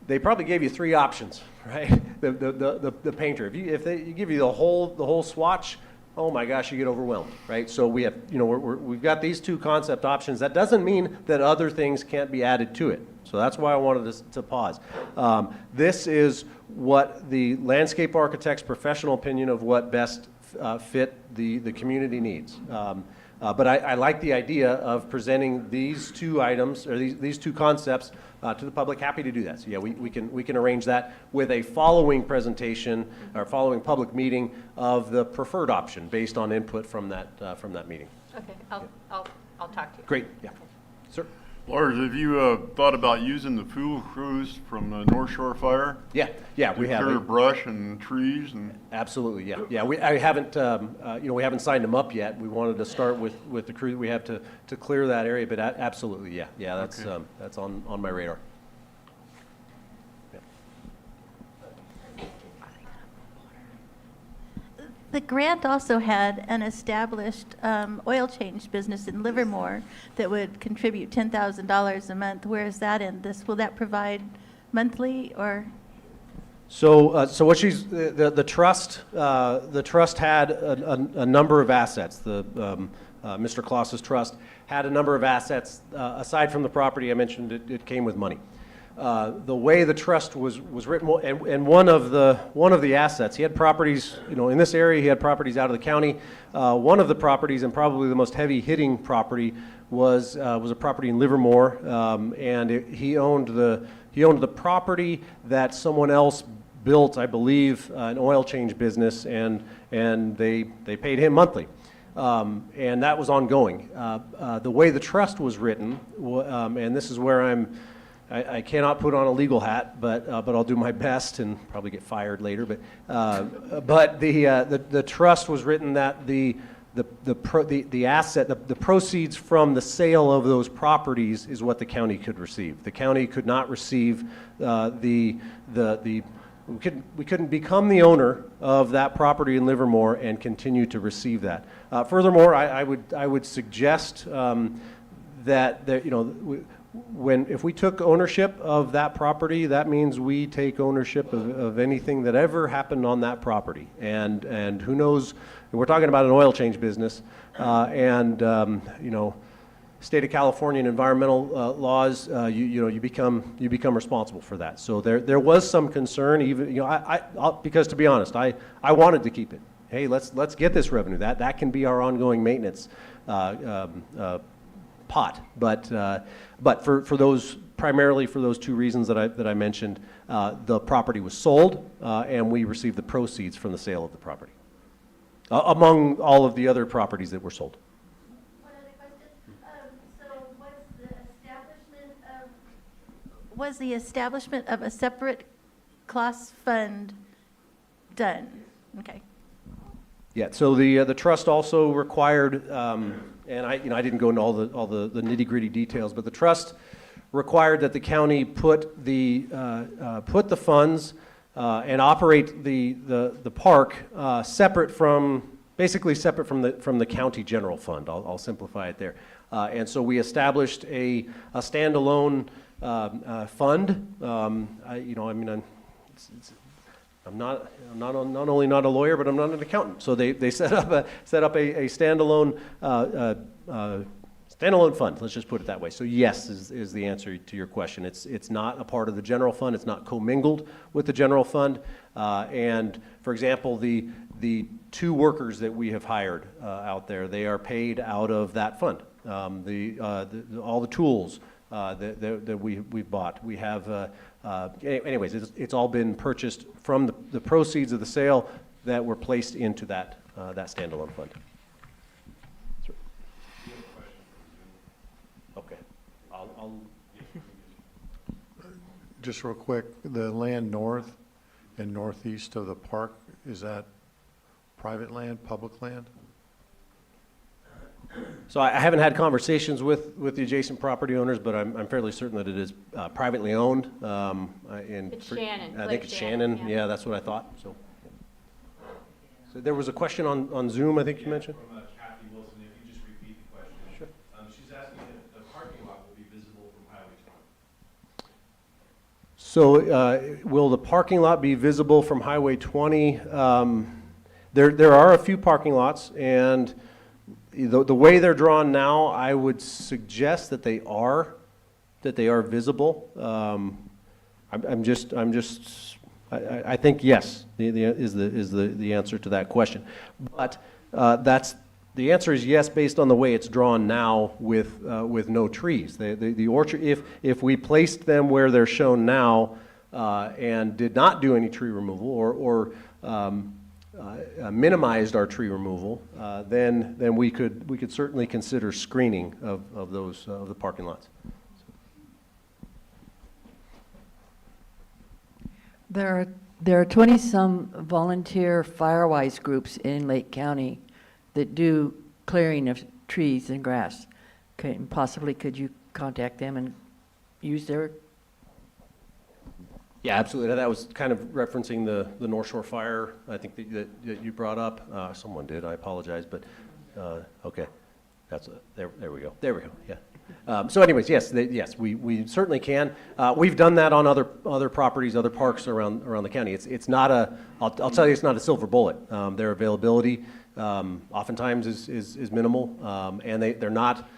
they probably gave you 3 options, right? The painter, if they give you the whole swatch, oh my gosh, you get overwhelmed, right? So we have, we've got these 2 concept options. That doesn't mean that other things can't be added to it. So that's why I wanted to pause. This is what the landscape architect's professional opinion of what best fit the community needs. But I like the idea of presenting these 2 items, or these 2 concepts to the public. Happy to do that. So yeah, we can arrange that with a following presentation or following public meeting of the preferred option based on input from that meeting. Okay, I'll talk to you. Great, yeah. Sir? Lars, have you thought about using the fuel crews from the North Shore Fire? Yeah, we have. To clear brush and trees and... Absolutely, yeah. I haven't, we haven't signed them up yet. We wanted to start with the crew that we have to clear that area, but absolutely, yeah. That's Okay. that's on my radar. The grant also had an established oil change business in Livermore that would contribute $10,000 a month. Where is that in this? Will that provide monthly or? So what she's the trust had a number of assets. Mr. Klaus's trust had a number of assets aside from the property I mentioned. It came with money. The way the trust was written, and one of the assets, he had properties, in this area. He had properties out of the county. One of the properties, and probably the most heavy-hitting property, was a property in Livermore, and he owned the property that someone else built, I believe, an oil change business, and they paid him monthly. And that was ongoing. The way the trust was written, and this is where I cannot put on a legal hat, but I'll do my best and probably get fired later. But the trust was written that the asset, the proceeds from the sale of those properties is what the county could receive. The county could not receive we couldn't become the owner of that property in Livermore and continue to receive that. Furthermore, I would suggest that if we took ownership of that property, that means we take ownership of anything that ever happened on that property. And who knows, we're talking about an oil change business, state of California and environmental laws, you become responsible for that. So there was some concern, even because to be honest, I wanted to keep it. Hey, let's get this revenue. That can be our ongoing maintenance pot. But for those, primarily for those 2 reasons that I mentioned, the property was sold, and we received the proceeds from the sale of the property, among all of the other properties that were sold. One other question. So was the establishment of a separate class fund done? Okay. Yeah. So the trust also required, and I didn't go into all the nitty-gritty details, but the trust required that the county put the funds and operate the park separate from the county general fund. I'll simplify it there. And so we established a standalone fund. I'm not only not a lawyer, but I'm not an accountant. So they set up a standalone fund. Let's just put it that way. So yes is the answer to your question. It's not a part of the general fund. It's not commingled with the general fund. And for example, the 2 workers that we have hired out there, they are paid out of that fund. All the tools that we've bought. We have. Anyways, it's all been purchased from the proceeds of the sale that were placed into that standalone fund. Okay. Just real quick, the land north and northeast of the park, is that private land, public land? So I haven't had conversations with the adjacent property owners, but I'm fairly certain that it is privately owned. It's Shannon, I Blake think it's Shannon, Shannon. yeah. Yeah, that's what I thought, so. So there was a question on Zoom, I think you mentioned? From Kathy Wilson, if you just repeat the question. Sure. She's asking if the parking lot will be visible from Highway 20. So will the parking lot be visible from Highway 20? There are a few parking lots, and the way they're drawn now, I would suggest that they are visible. I think yes, is the answer to that question. But the answer is yes, based on the way it's drawn now with no trees. The orchard, if we placed them where they're shown now and did not do any tree removal or minimized our tree removal, then we could certainly consider screening of those of the parking lots. There are 20-some volunteer Firewise groups in Lake County that do clearing of trees and grass. Possibly could you contact them and use their? Yeah, absolutely. That was kind of referencing the North Shore fire, I think that you brought up. Someone did, I apologize, but, okay. There we go. There we go, yeah. So anyways, yes, we certainly can. We've done that on other properties, other parks around the county. It's not I'll tell you, it's not a silver bullet. Their availability oftentimes is minimal, and they're not,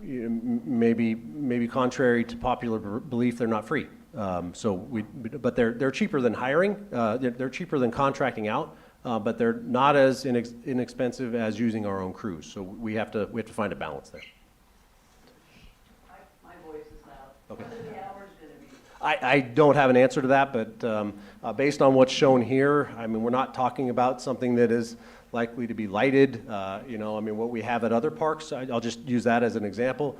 maybe contrary to popular belief, they're not free. But they're cheaper than hiring. They're cheaper than contracting out. But they're not as inexpensive as using our own crews. So we have to find a balance there. My voice is loud. Okay. What are the hours going to be? I don't have an answer to that, but based on what's shown here, I mean, we're not talking about something that is likely to be lighted. What we have at other parks, I'll just use that as an example.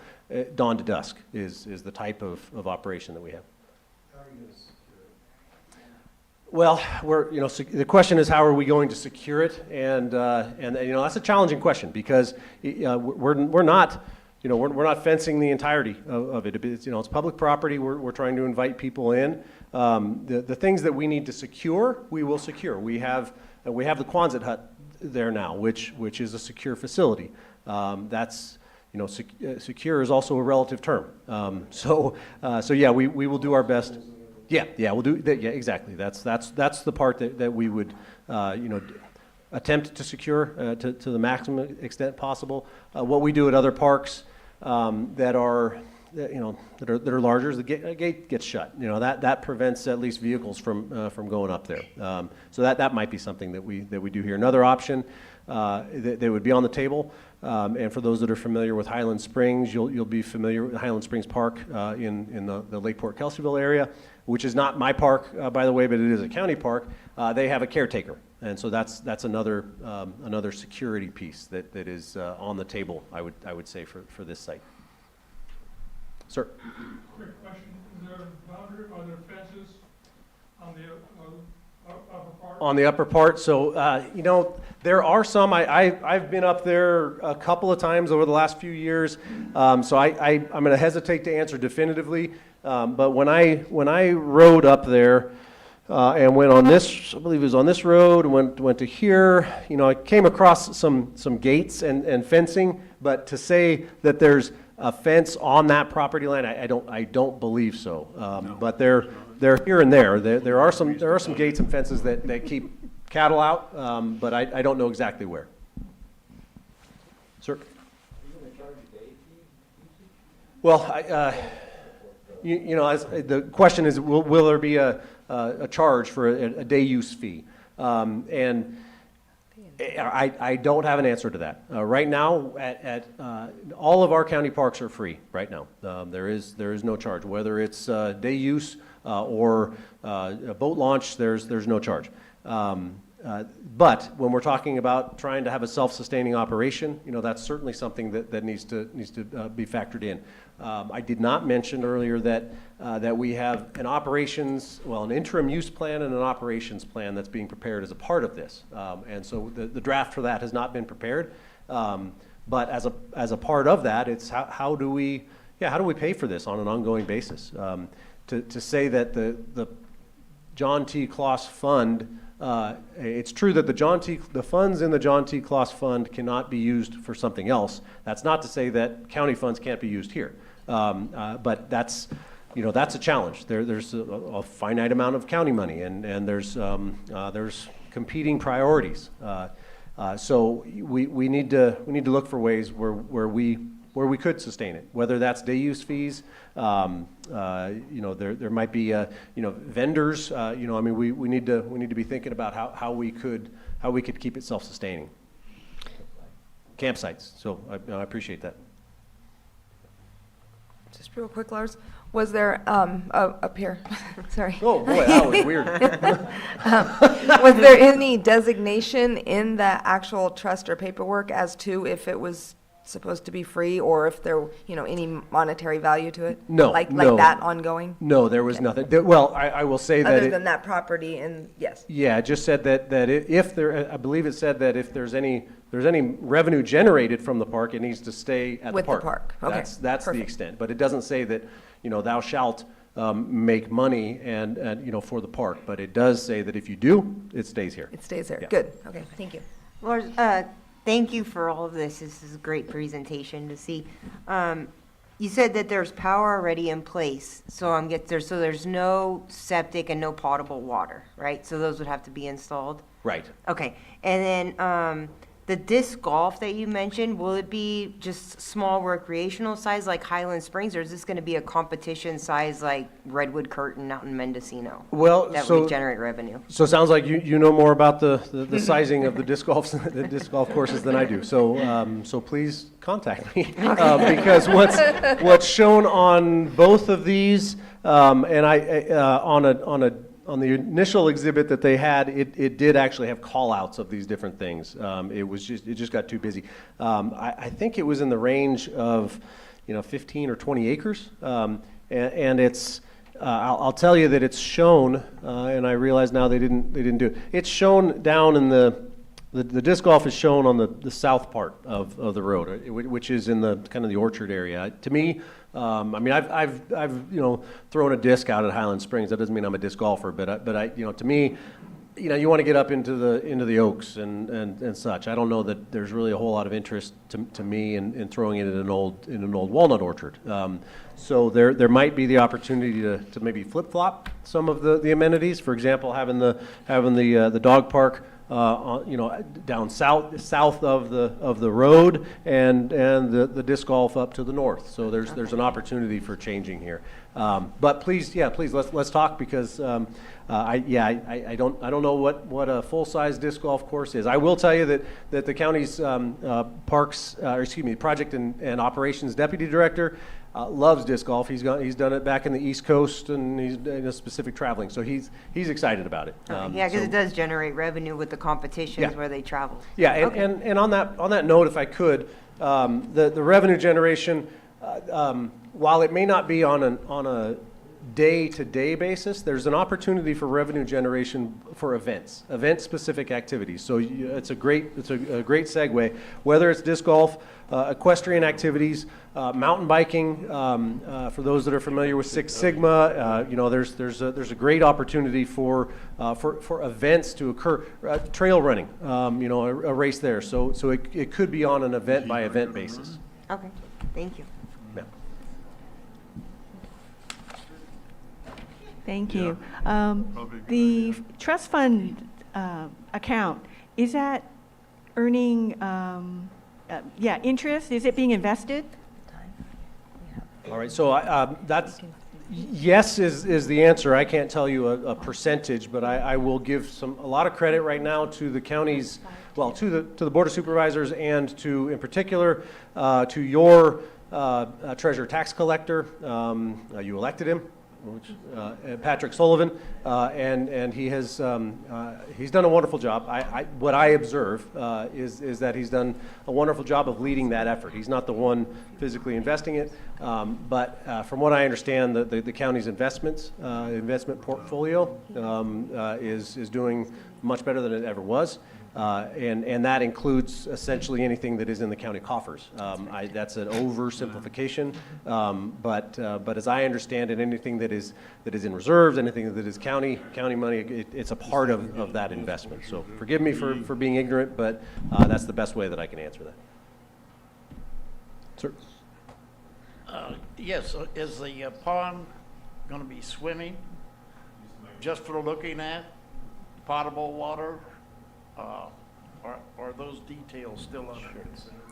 Dawn to dusk is the type of operation that we have. Well, the question is, how are we going to secure it? And that's a challenging question because we're not fencing the entirety of it. It's public property. We're trying to invite people in. The things that we need to secure, we will secure. We have the Quonset hut there now, which is a secure facility. Secure is also a relative term. So yeah, we will do our best. Yeah, we'll do that. Yeah, exactly. That's the part that we would, attempt to secure to the maximum extent possible. What we do at other parks that are larger is the gate gets shut. That prevents at least vehicles from going up there. So that might be something that we do here. Another option that would be on the table. And for those that are familiar with Highland Springs, you'll be familiar with Highland Springs Park in the Lakeport Kelseyville area, which is not my park, by the way, but it is a county park. They have a caretaker, and so that's another security piece that is on the table, I would say, for this site. Sir. Quick question: is there a boundary? Are there fences on the upper part? On the upper part, so there are some. I've been up there a couple of times over the last few years, so I'm going to hesitate to answer definitively. But when I rode up there and went on this, I believe it was on this road, went to here, I came across some gates and fencing. But to say that there's a fence on that property line, I don't believe so. No. But they're here and there. There are some gates and fences that keep cattle out, but I don't know exactly where. Sir. Well, the question is, will there be a charge for a day use fee? And I don't have an answer to that. Right now, at all of our county parks are free right now. There is no charge. Whether it's day use or a boat launch, there's no charge. But when we're talking about trying to have a self-sustaining operation, that's certainly something that needs to be factored in. I did not mention earlier that we have an interim use plan and an operations plan that's being prepared as a part of this. And so the draft for that has not been prepared. But as a part of that, it's how do we pay for this on an ongoing basis? To say that the John T. Kloss Fund, it's true that the funds in the John T. Kloss Fund cannot be used for something else. That's not to say that county funds can't be used here. But that's a challenge. There's a finite amount of county money, and there's competing priorities. So we need to look for ways where we could sustain it, whether that's day use fees. There might be vendors. We need to be thinking about how we could keep it self-sustaining. Campsites. So I appreciate that. Just real quick, Lars, was there, up here, sorry. Oh, boy, that was weird. Was there any designation in the actual trust or paperwork as to if it was supposed to be free or if there, any monetary value to it? No, Like no. that ongoing? No, there was nothing. Well, I will say that Other than that property and, yes. Yeah, it just said that if there, I believe it said that if there's any revenue generated from the park, it needs to stay at With the the park. park. Okay, That's the perfect. extent, but it doesn't say that, thou shalt make money and for the park, but it does say that if you do, it stays here. It stays there. Yeah. Good. Okay, thank you. Lars, thank you for all of this. This is a great presentation to see. You said that there's power already in place, so there's no septic and no potable water, right? So those would have to be installed? Right. Okay, and then the disc golf that you mentioned, will it be just small recreational size like Highland Springs, or is this going to be a competition size like Redwood Curtain out in Mendocino? Well, That so- would generate revenue. So it sounds like you know more about the sizing of the disc golf courses than I do. So please contact me because what's shown on both of these and on the initial exhibit that they had, it did actually have call-outs of these different things. It just got too busy. I think it was in the range of 15 or 20 acres, and it's. I'll tell you that it's shown, and I realize now they didn't do it. It's shown down in the disc golf is shown on the south part of the road, which is in the kind of the orchard area. To me, I've thrown a disc out at Highland Springs. That doesn't mean I'm a disc golfer, but to me, you want to get up into the oaks and such. I don't know that there's really a whole lot of interest to me in throwing it in an old walnut orchard. So there might be the opportunity to maybe flip-flop some of the amenities. For example, having the dog park down south of the road and the disc golf up to the north. So there's an opportunity for changing here. But please let's talk because I don't know what a full-size disc golf course is. I will tell you that the county's project and operations deputy director loves disc golf. He's done it back in the East Coast, and he's in a specific traveling. So he's excited about it. Yeah, because it does generate revenue with the competitions where they travel. Yeah, Okay. and on that note, if I could, the revenue generation, while it may not be on a day-to-day basis, there's an opportunity for revenue generation for event-specific activities. So it's a great segue. Whether it's disc golf, equestrian activities, mountain biking. For those that are familiar with Six Sigma, there's a great opportunity for events to occur. Trail running, a race there. So it could be on an event-by-event basis. Okay, thank you. Yeah. Thank you. The trust fund account, is that earning, interest? Is it being invested? All right, so that's, yes is the answer. I can't tell you a percentage, but I will give a lot of credit right now to the county's, well, to the Board of Supervisors and to, in particular, to your treasurer tax collector. You elected him. Patrick Sullivan, and he has he's done a wonderful job. What I observe is that he's done a wonderful job of leading that effort. He's not the one physically investing it, but from what I understand, the county's investment portfolio is doing much better than it ever was. And that includes essentially anything that is in the county coffers. That's an oversimplification, but as I understand it, anything that is in reserves, anything that is county money, it's a part of that investment. So forgive me for being ignorant, but that's the best way that I can answer that. Sir? Yes, is the pond going to be swimming just for looking at potable water? Are those details still under consideration?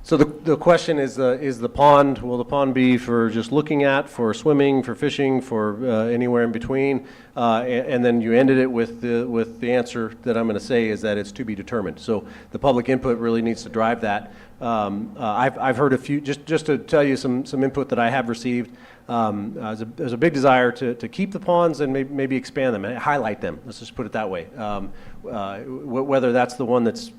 So the question is the pond, will the pond be for just looking at, for swimming, for fishing, for anywhere in between? And then you ended it with the answer that I'm going to say is that it's to be determined. So the public input really needs to drive that. I've heard a few, just to tell you some input that I have received. There's a big desire to keep the ponds and maybe expand them and highlight them. Let's just put it that way. Whether that's the one that's,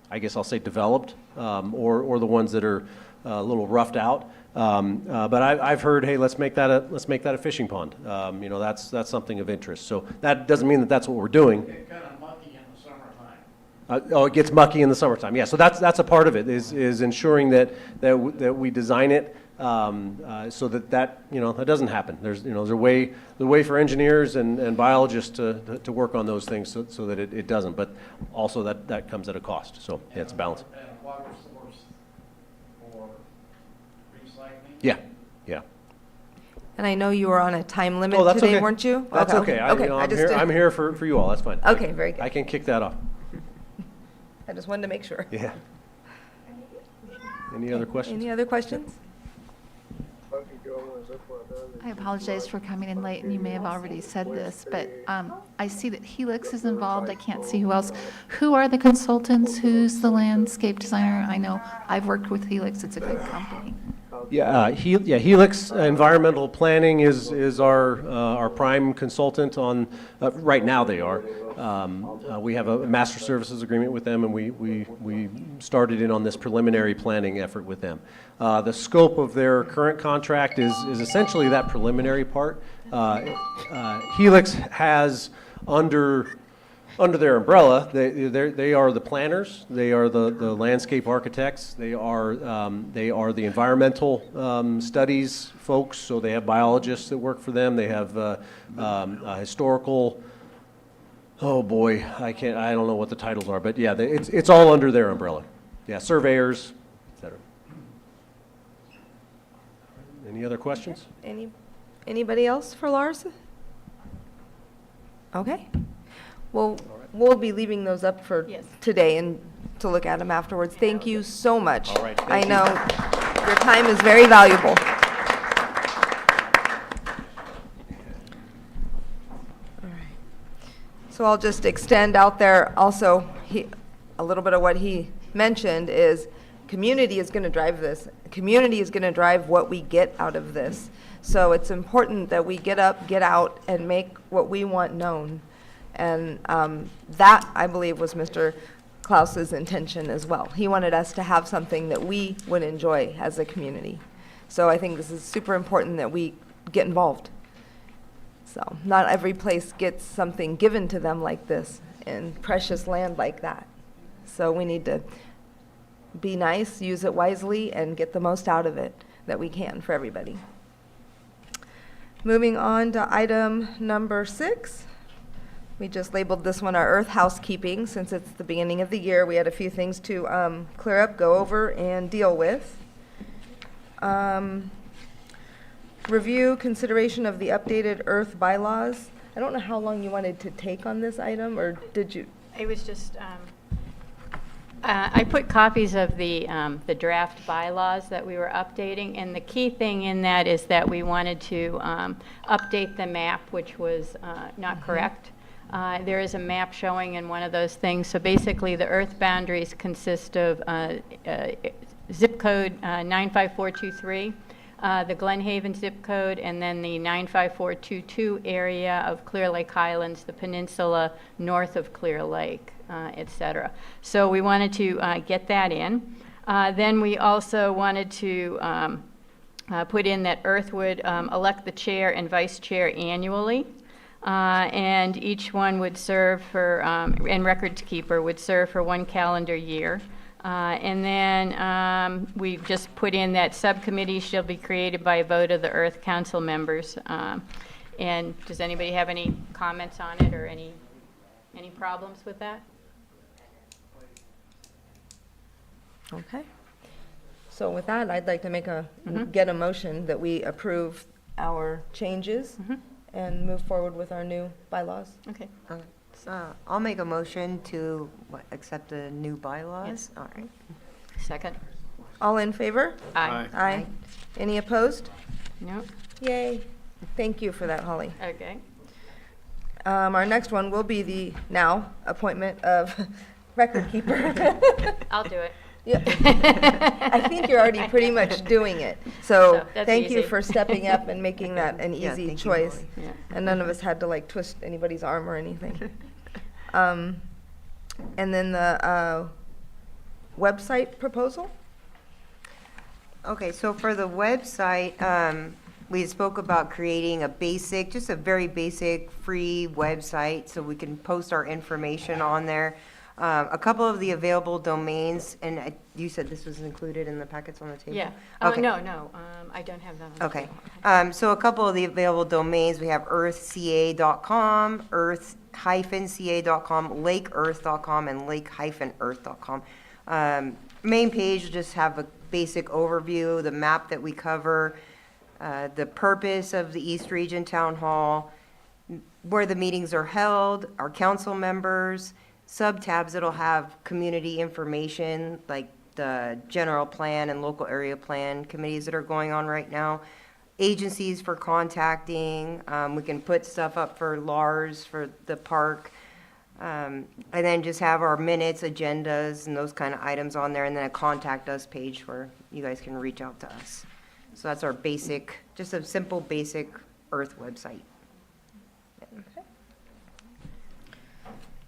I guess I'll say, developed, or the ones that are a little roughed out. But I've heard, hey, let's make that a fishing pond. That's something of interest. So that doesn't mean that that's what we're doing. It's kind of mucky in the summertime. Oh, it gets mucky in the summertime. Yeah, so that's a part of it is ensuring that we design it so that doesn't happen. There's a way for engineers and biologists to work on those things so that it doesn't. But also that comes at a cost. So yeah, it's a balance. And a water source for recycling? Yeah. And I know you were on a time limit Oh, that's today, okay. weren't you? That's okay. I'm here for you all. That's fine. Okay, very good. I can kick that off. I just wanted to make sure. Yeah. Any other questions? Any other questions? I apologize for coming in late, and you may have already said this, but I see that Helix is involved. I can't see who else. Who are the consultants? Who's the landscape designer? I know I've worked with Helix. It's a good company. Helix Environmental Planning is our prime consultant on, right now they are. We have a master services agreement with them, and we started in on this preliminary planning effort with them. The scope of their current contract is essentially that preliminary part. Helix has under their umbrella, they are the planners, they are the landscape architects, they are the environmental studies folks, so they have biologists that work for them, they have historical, oh boy, I don't know what the titles are, but yeah, it's all under their umbrella. Yeah, surveyors, et cetera. Any other questions? Anybody else for Lars? Okay. Well, we'll be leaving those up for today and to look at them afterwards. Thank you so much. All right, I thank know your time is very valuable. All right. So I'll just extend out there also a little bit of what he mentioned is community is going to drive this. Community is going to drive what we get out of this. So it's important that we get up, get out, and make what we want known. And that, I believe, was Mr. Klaus's intention as well. He wanted us to have something that we would enjoy as a community. So I think this is super important that we get involved. So not every place gets something given to them like this in precious land like that. So we need to be nice, use it wisely, and get the most out of it that we can for everybody. Moving on to item number 6. We just labeled this one our Earth Housekeeping. Since it's the beginning of the year, we had a few things to clear up, go over, and deal with. Review consideration of the updated Earth bylaws. I don't know how long you wanted to take on this item, or did you? It was just, I put copies of the draft bylaws that we were updating, and the key thing in that is that we wanted to update the map, which was not correct. There is a map showing in one of those things. So basically, the earth boundaries consist of zip code 95423. the Glen Haven zip code, and then the 95422 area of Clear Lake Highlands, the peninsula north of Clear Lake, et cetera. So we wanted to get that in. Then we also wanted to put in that Earth would elect the chair and vice chair annually. And each one would serve for, and record keeper would serve for 1 calendar year. And then we just put in that subcommittee shall be created by a vote of the Earth Council members. And does anybody have any comments on it or any problems with that? Okay. So with that, I'd like to make get a motion that we approve our changes and move forward with our new bylaws. Okay. I'll make a motion to accept the new bylaws. Yes. All right. Second. All in favor? Aye. Aye. Any opposed? No? Yay. Thank you for that, Holly. Okay. Our next one will be the now appointment of record keeper. I'll do it. Yeah. I think you're already pretty much doing it. So that's thank you easy. for stepping up and making that an Yeah, easy thank you, choice. Molly. Yeah. And none of us had to like twist anybody's arm or anything. And then the website proposal? Okay, so for the website, we spoke about creating just a very basic, free website so we can post our information on there. A couple of the available domains, and you said this was included in the packets on the table? Yeah. Okay. No, I don't have that on the Okay. table. So a couple of the available domains, we have earthca.com, earth-ca.com, lakeearth.com, and lake-earth.com. Main page will just have a basic overview, the map that we cover, the purpose of the East Region Town Hall, where the meetings are held, our council members, sub-tabs that'll have community information, like the general plan and local area plan committees that are going on right now, agencies for contacting, we can put stuff up for Lars for the park, and then just have our minutes, agendas, and those kind of items on there, and then a contact us page where you guys can reach out to us. So that's our basic, just a simple, basic Earth website.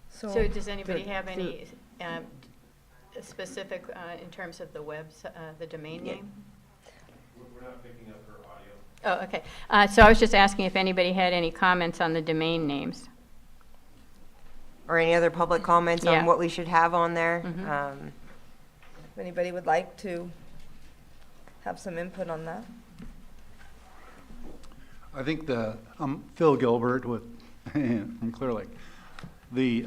So does anybody have any specific in terms of the the domain name? We're not picking up her audio. Oh, okay. So I was just asking if anybody had any comments on the domain names. Or any other public comments Yeah. on what we should have on there? If anybody would like to have some input on that? I think Phil Gilbert with, from Clear Lake. The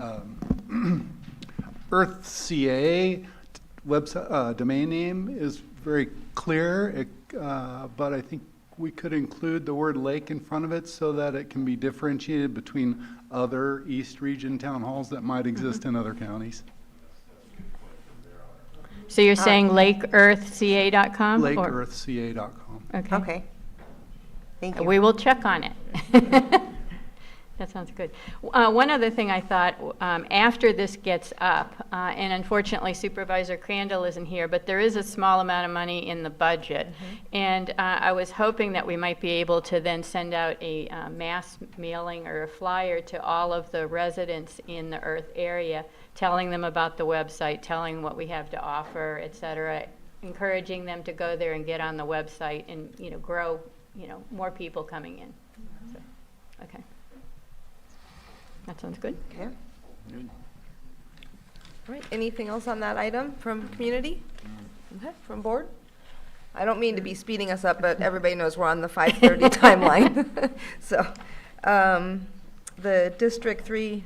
EarthCA website, domain name is very clear, but I think we could include the word lake in front of it so that it can be differentiated between other East Region town halls that might exist in other counties. So you're saying lakeearthca.com? LakeEarthCA.com. Okay. Okay. Thank you. We will check on it. That sounds good. One other thing I thought, after this gets up, and unfortunately Supervisor Crandall isn't here, but there is a small amount of money in the budget. And I was hoping that we might be able to then send out a mass mailing or a flyer to all of the residents in the Earth area, telling them about the website, telling what we have to offer, et cetera, encouraging them to go there and get on the website and, grow, more people coming in. So, okay. That sounds good. Yeah. All right, anything else on that item from community? Okay, from board? I don't mean to be speeding us up, but everybody knows we're on the 5:30 timeline. So, the District 3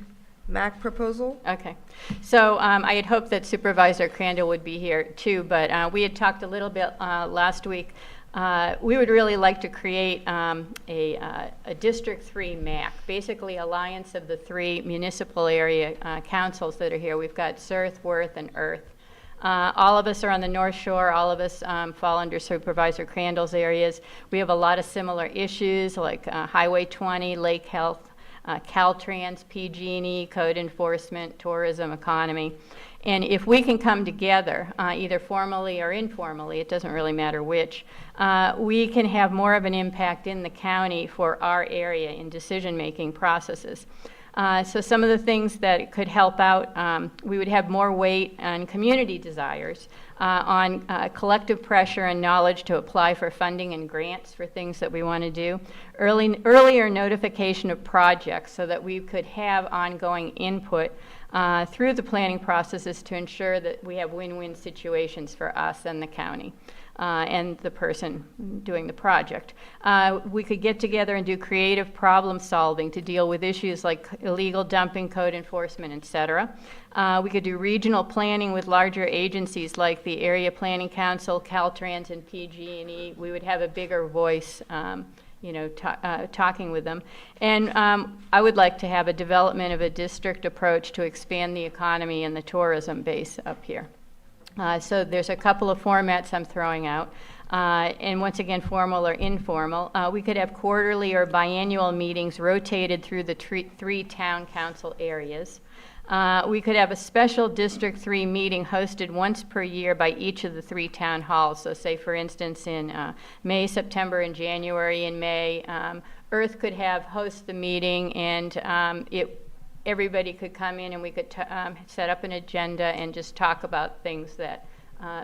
MAC proposal? Okay. So I had hoped that Supervisor Crandall would be here too, but we had talked a little bit last week. We would really like to create a District 3 MAC, basically alliance of the 3 municipal area councils that are here. We've got Surth, Worth, and Earth. All of us are on the North Shore. All of us fall under Supervisor Crandall's areas. We have a lot of similar issues like Highway 20, Lake Health, Caltrans, PG&E, code enforcement, tourism, economy. And if we can come together, either formally or informally, it doesn't really matter which, we can have more of an impact in the county for our area in decision-making processes. So some of the things that could help out, we would have more weight on community desires, on collective pressure and knowledge to apply for funding and grants for things that we want to do, earlier notification of projects so that we could have ongoing input through the planning processes to ensure that we have win-win situations for us and the county. And the person doing the project. We could get together and do creative problem solving to deal with issues like illegal dumping, code enforcement, et cetera. We could do regional planning with larger agencies like the Area Planning Council, Caltrans, and PG&E. We would have a bigger voice, talking with them. And I would like to have a development of a district approach to expand the economy and the tourism base up here. So there's a couple of formats I'm throwing out. And once again, formal or informal. We could have quarterly or biannual meetings rotated through the three town council areas. We could have a special District 3 meeting hosted once per year by each of the 3 town halls. So say, for instance, in May, September, and January. In May, Earth could host the meeting, and everybody could come in and we could set up an agenda and just talk about things that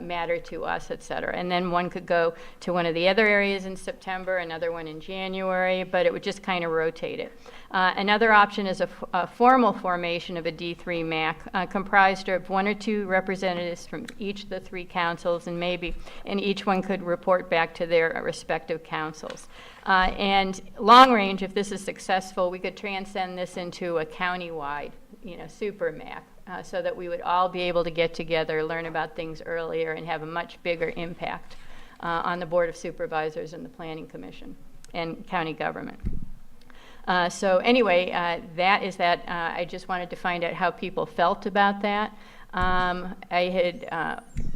matter to us, et cetera. And then one could go to one of the other areas in September, another one in January, but it would just kind of rotate it. Another option is a formal formation of a D3 MAC comprised of 1 or 2 representatives from each of the 3 councils, and each one could report back to their respective councils. And long range, if this is successful, we could transcend this into a county-wide, super MAC, so that we would all be able to get together, learn about things earlier, and have a much bigger impact on the Board of Supervisors and the Planning Commission and county government. So anyway, that is that. I just wanted to find out how people felt about that.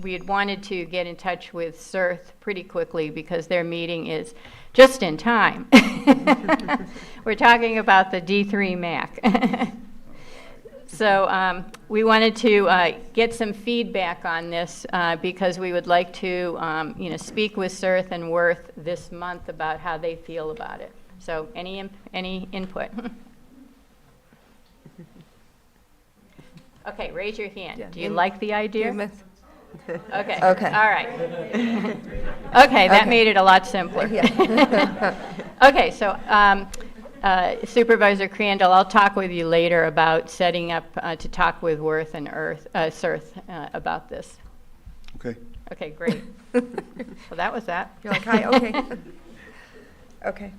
We had wanted to get in touch with CERT pretty quickly because their meeting is just in time. We're talking about the D3 MAC. So we wanted to get some feedback on this because we would like to, speak with CERT and Worth this month about how they feel about it. So any input? Okay, raise your hand. Yeah. Do you like the idea? Okay. Okay. All right. Okay, that made it a lot simpler. Okay, so Supervisor Crandall, I'll talk with you later about setting up to talk with Worth and CERT about this. Okay. Okay, great. Well, that was that. You're like, hi, okay. Okay.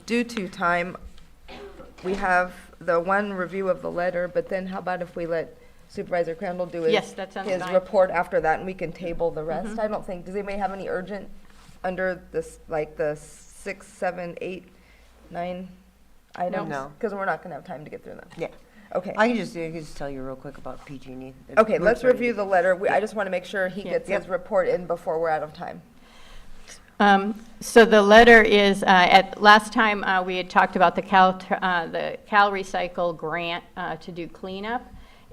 Due to time, we have the one review of the letter, but then how about if we let Supervisor Crandall do Yes, that sounds his fine. report after that, and we can table the rest? I don't think, does anybody have any urgent under this, like the 6, 7, 8, 9 items? No. Because we're not going to have time to get through them. Yeah. Okay. I can just tell you real quick about PG&E. Okay, let's review the letter. I just want to make sure he Yeah. gets his report in before we're out of time. So the letter is, last time we had talked about the Cal Recycle grant to do cleanup.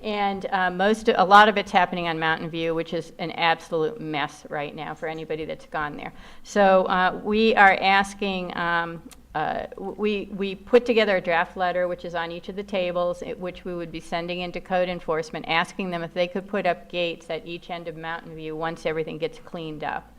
And a lot of it's happening on Mountain View, which is an absolute mess right now for anybody that's gone there. So we are asking, we put together a draft letter, which is on each of the tables, which we would be sending into code enforcement, asking them if they could put up gates at each end of Mountain View once everything gets cleaned up.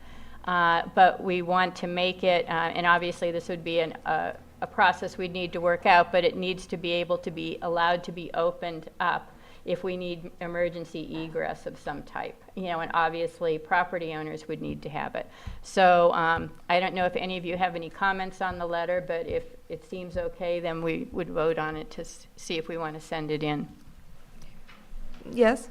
But we want to make it, and obviously this would be a process we'd need to work out, but it needs to be able to be allowed to be opened up if we need emergency egress of some type, and obviously property owners would need to have it. So I don't know if any of you have any comments on the letter, but if it seems okay, then we would vote on it to see if we want to send it in. Yes?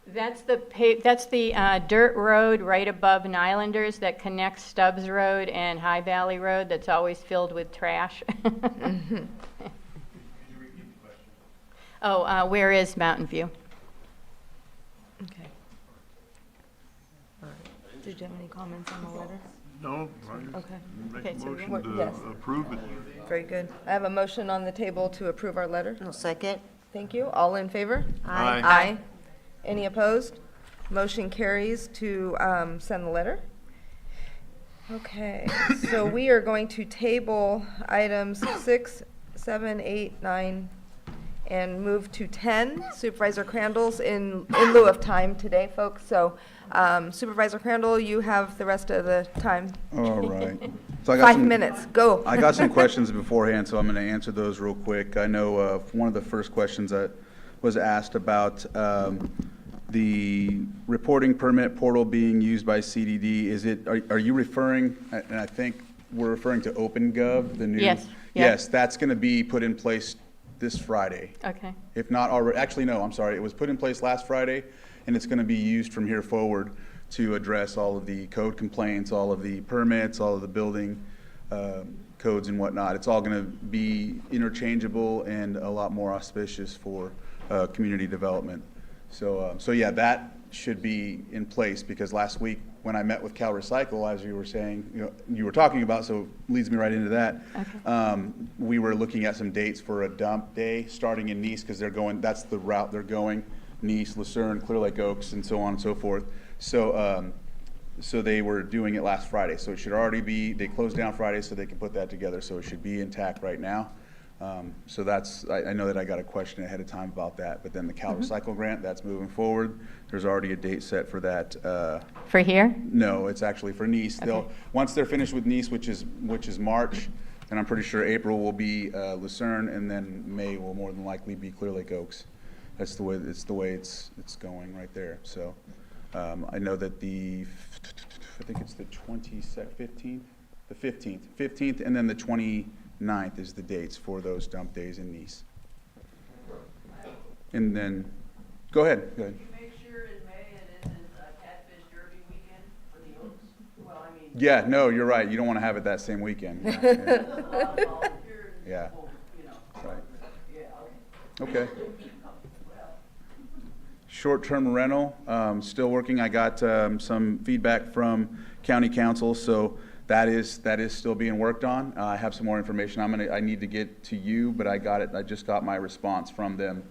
That's the dirt road right above Nylanders that connects Stubbs Road and High Valley Road that's always filled with trash. Oh, where is Mountain View? Okay. All right. Did you have any comments on the letter? No, Okay. make Okay, a so motion what- to yes. approve it. Very good. I have a motion on the table to approve our letter. Second. Thank you. All in favor? Aye. Aye. Any opposed? Motion carries to send the letter. Okay, so we are going to table items 6, 7, 8, 9, and move to 10. Supervisor Crandall's in lieu of time today, folks. So Supervisor Crandall, you have the rest of the time. All right. So I got 5 some- minutes, go. I got some questions beforehand, so I'm going to answer those real quick. I know one of the first questions that was asked about the reporting permit portal being used by CDD. Are you referring, and I think we're referring to OpenGov, the new? Yes, yeah. Yes, that's going to be put in place this Friday. Okay. If not already, actually, no, I'm sorry. It was put in place last Friday, and it's going to be used from here forward to address all of the code complaints, all of the permits, all of the building codes and whatnot. It's all going to be interchangeable and a lot more auspicious for community development. So yeah, that should be in place, because last week when I met with Cal Recycle, as you were saying, you were talking about, so leads me right into that. Okay. We were looking at some dates for a dump day starting in Nice, because that's the route they're going, Nice, Lucerne, Clear Lake Oaks, and so on and so forth. So they were doing it last Friday, so it should already be, they closed down Friday so they can put that together, so it should be intact right now. So I know that I got a question ahead of time about that, but then the Cal Recycle grant, that's moving forward. There's already a date set for that. For here? No, it's actually for Nice. Okay. Once they're finished with Nice, which is March, and I'm pretty sure April will be Lucerne, and then May will more than likely be Clear Lake Oaks. That's the way it's going right there. So I know that I think it's the 15th, and then the 29th is the dates for those dump days in Nice. And then, go ahead. Make sure in May it isn't Catfish Derby weekend for the Oaks? Well, I mean. Yeah, no, you're right. You don't want to have it that same weekend. Yeah. Right. Okay. Short-term rental, still working. I got some feedback from county council, so that is still being worked on. I have some more information I need to get to you, but I just got my response from them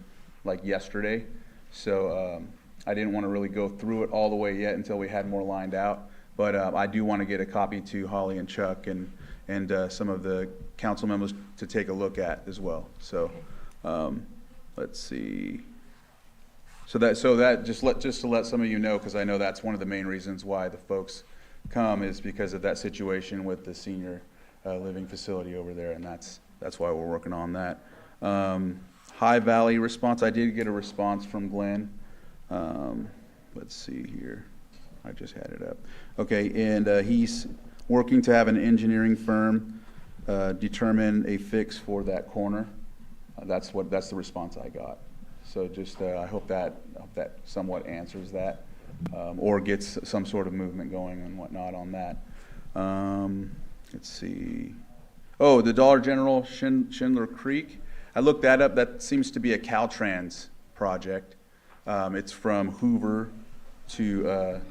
like yesterday. So I didn't want to really go through it all the way yet until we had more lined out. But I do want to get a copy to Holly and Chuck and some of the council members to take a look at as well. So let's see. So that just to let some of you know, because I know that's one of the main reasons why the folks come, is because of that situation with the senior living facility over there, and that's why we're working on that. High Valley response, I did get a response from Glenn. Let's see here. I just had it up. Okay, and he's working to have an engineering firm determine a fix for that corner. That's the response I got. So just I hope that somewhat answers that, or gets some sort of movement going and whatnot on that. Let's see. Oh, the Dollar General Schindler Creek. I looked that up. That seems to be a Caltrans project. It's from Hoover to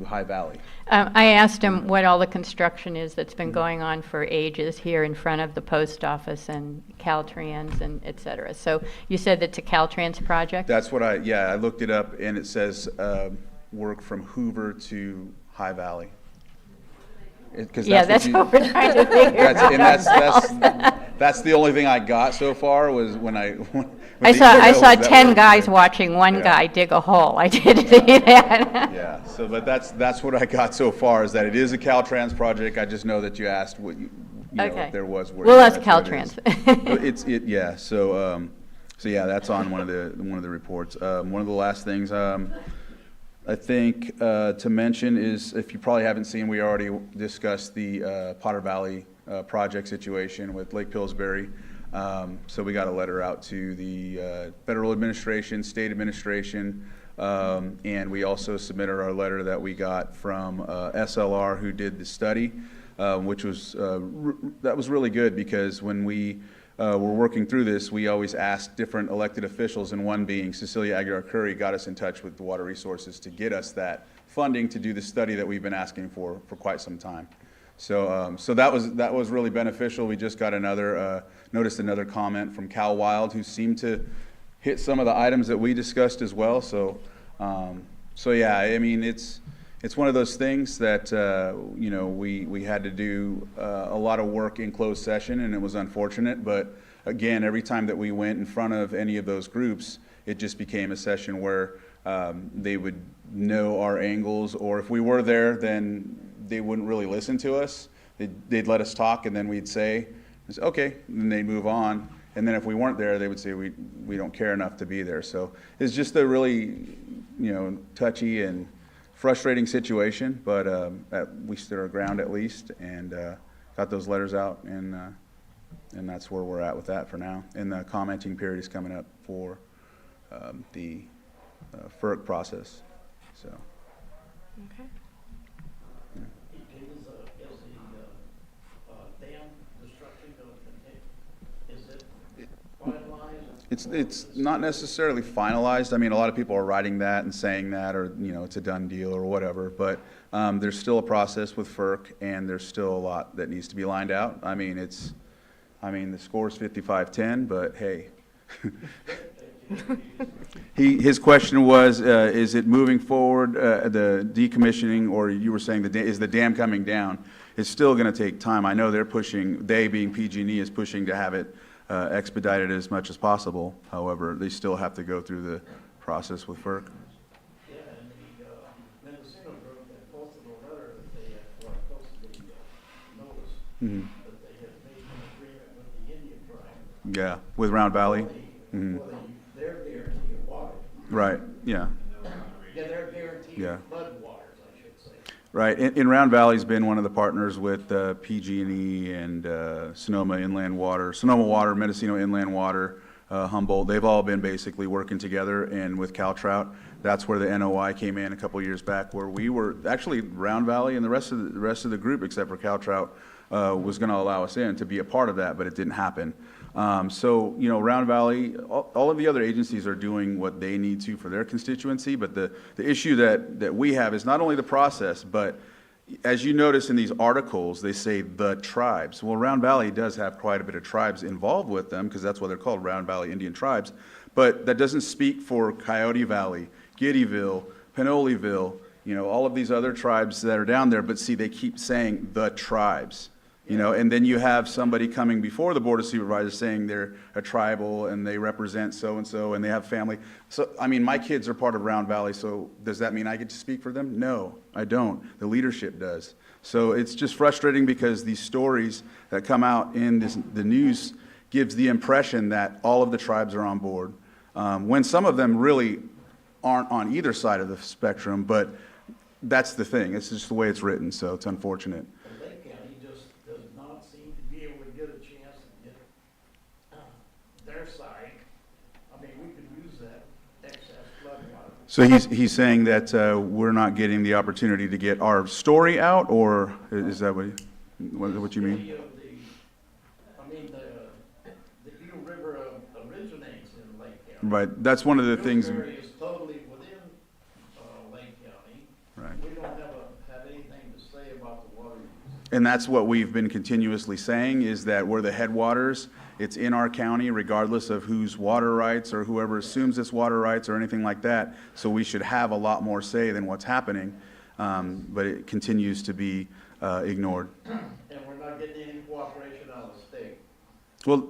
High Valley. I asked him what all the construction is that's been going on for ages here in front of the post office and Caltrans and et cetera. So you said it's a Caltrans project? That's what I looked it up, and it says work from Hoover to High Valley. Yeah, that's what we're trying to figure out. That's the only thing I got so far was when I saw 10 guys watching one guy dig a hole. I did see that. Yeah, so but that's what I got so far, is that it is a Caltrans project. I just know that you asked what Okay. if there was. We'll ask Caltrans. So yeah, that's on one of the reports. One of the last things I think to mention is, if you probably haven't seen, we already discussed the Potter Valley project situation with Lake Pillsbury. So we got a letter out to the federal administration, state administration, and we also submitted our letter that we got from SLR, who did the study, which was that was really good, because when we were working through this, we always asked different elected officials, and one being Cecilia Aguilar Curry got us in touch with the Water Resources to get us that funding to do the study that we've been asking for quite some time. So, so that was really beneficial. We just got noticed another comment from Cal Wild, who seemed to hit some of the items that we discussed as well. So, so yeah, I mean, it's one of those things that, you know, we had to do a lot of work in closed session, and it was unfortunate. But again, every time that we went in front of any of those groups, it just became a session where they would know our angles, or if we were there, then they wouldn't really listen to us. They'd let us talk, and then we'd say, okay, and then they'd move on. And then if we weren't there, they would say, we don't care enough to be there. So it's just a really, you know, touchy and frustrating situation, but we stood our ground at least, and got those letters out, and that's where we're at with that for now. And the commenting period is coming up for the FERC process. So. Okay. Is the dam destruction going to continue? Is it finalized? It's not necessarily finalized. I mean, a lot of people are writing that and saying that, or, you know, it's a done deal or whatever, but there's still a process with FERC, and there's still a lot that needs to be lined out. I mean, the score's 55-10, but hey. His question was, is it moving forward, the decommissioning, or you were saying is the dam coming down? It's still going to take time. I know they're pushing, they being PG&E is pushing to have it expedited as much as possible. However, they still have to go through the process with FERC. Yeah, and the Mendocino group had posted a letter that they had, posted the notice that they had made an agreement with the Indian tribe. Yeah, with Round Valley. Their guarantee of water. Right, yeah. Yeah, their guarantee of flood waters, I should say. Right, and Round Valley's been one of the partners with PG&E and Sonoma Inland Water, Sonoma Water, Mendocino Inland Water, Humboldt. They've all been basically working together, and with CalTrout, that's where the NOI came in a couple years back, where we were, actually Round Valley and the rest of the group, except for CalTrout, was going to allow us in to be a part of that, but it didn't happen. So, you know, Round Valley, all of the other agencies are doing what they need to for their constituency, but the issue that we have is not only the process, but as you notice in these articles, they say the tribes. Well, Round Valley does have quite a bit of tribes involved with them, because that's why they're called Round Valley Indian Tribes, but that doesn't speak for Coyote Valley, Giddyville, Pinoleville, you know, all of these other tribes that are down there, but see, they keep saying the tribes. You know, and then you have somebody coming before the Board of Supervisors saying they're a tribal and they represent so-and-so and they have family. So, I mean, my kids are part of Round Valley, so does that mean I get to speak for them? No, I don't. The leadership does. So it's just frustrating, because these stories that come out in the news gives the impression that all of the tribes are on board, when some of them really aren't on either side of the spectrum, but that's the thing. It's just the way it's written, so it's unfortunate. Lake County just does not seem to be able to get a chance to get their side. I mean, we could use that excess flood water. So he's saying that we're not getting the opportunity to get our story out, or is that what you mean? I mean, the Eel River originates in Lake County. Right, that's one of the things. Dewberry is totally within Lake County. Right. We don't have anything to say about the water use. And that's what we've been continuously saying, is that we're the headwaters. It's in our county, regardless of whose water rights or whoever assumes it's water rights or anything like that. So we should have a lot more say than what's happening, but it continues to be ignored. And we're not getting any cooperation out of the state. Well,